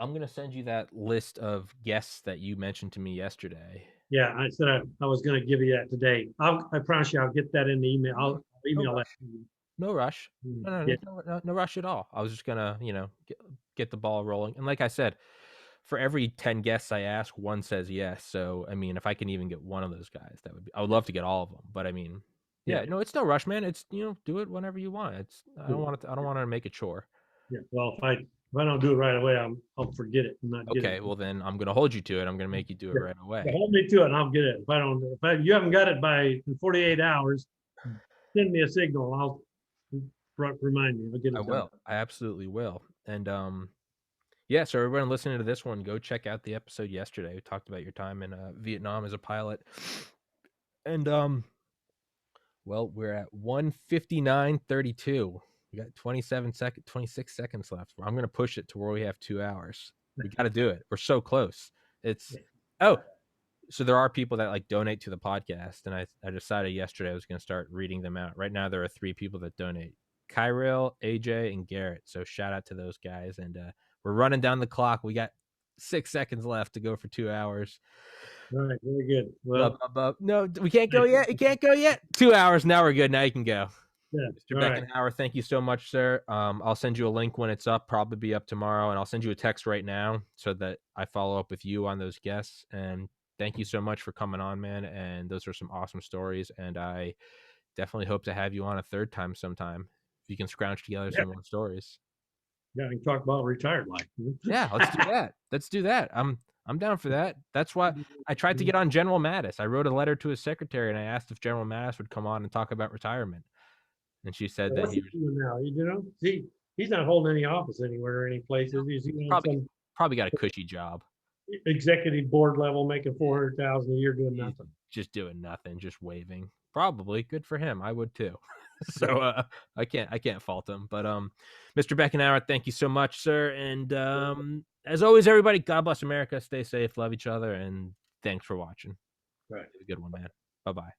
I'm gonna send you that list of guests that you mentioned to me yesterday. Yeah, I said I was going to give you that today. I promise you, I'll get that in the email. I'll No email that rush. to you. No rush. No, Yeah. there's no rush at all. I was just gonna, get the ball rolling. And like I said, for every 10 guests I ask, one says yes. So I mean, if I can even get one of those guys, that would be. I would love to get all of them, but I mean, yeah, no, it's no rush, man. It's do it whenever you want. It's I don't want to make a chore. Yeah. Well, if I don't do it right away, I'll forget it and not get it. Okay, well then I'm gonna hold you to it. I'm gonna make you do it right away. Yeah, hold me to it, and I'll get it. If you haven't got it by 48 hours, send me a signal. I'll remind me. I'll get it. I will. I absolutely will. And yeah, so everyone listening to this one, go check out the episode yesterday. We talked about your time in Vietnam as a pilot. And well, we're at 1:59:32. We got 26 seconds left. I'm gonna push it to where we have 2 hours. We got to do it. We're so close. So there are people that like donate to the podcast, and I decided yesterday I was gonna start reading them out. Right now there are 3 people that donate: Kyril, AJ, and Garrett. So shout out to those guys. And we're running down the clock. We got 6 seconds left to go for 2 hours. All right, very good. Well, no, we can't go yet. It can't go yet. 2 hours. Now we're good. Now you can go. Yeah. Mr. Beckenhauer, thank you so much, sir. I'll send you a link when it's up, probably be up tomorrow, and I'll send you a text right now so that I follow up with you on those guests. And thank you so much for coming on, man. And those are some awesome stories, and I definitely hope to have you on a third time sometime if you can scrounge together some more stories. Yeah, I can talk about retired life. Yeah, let's do that. Let's do that. I'm down for that. That's why I tried to get on General Mattis. I wrote a letter to his secretary, and I asked if General Mattis would come on and talk about retirement. And she said that he now, he's not holding any office anywhere or any places. He's probably got a cushy job. Executive board level, making $400,000 a year, doing nothing. Just doing nothing, just waving. Probably good for him. I would too. So I can't fault him. But Mr. Beckenhauer, thank you so much, sir. And as always, everybody, God bless America. Stay safe, love each other, and thanks for watching. Right. Have a good one, man. Bye-bye.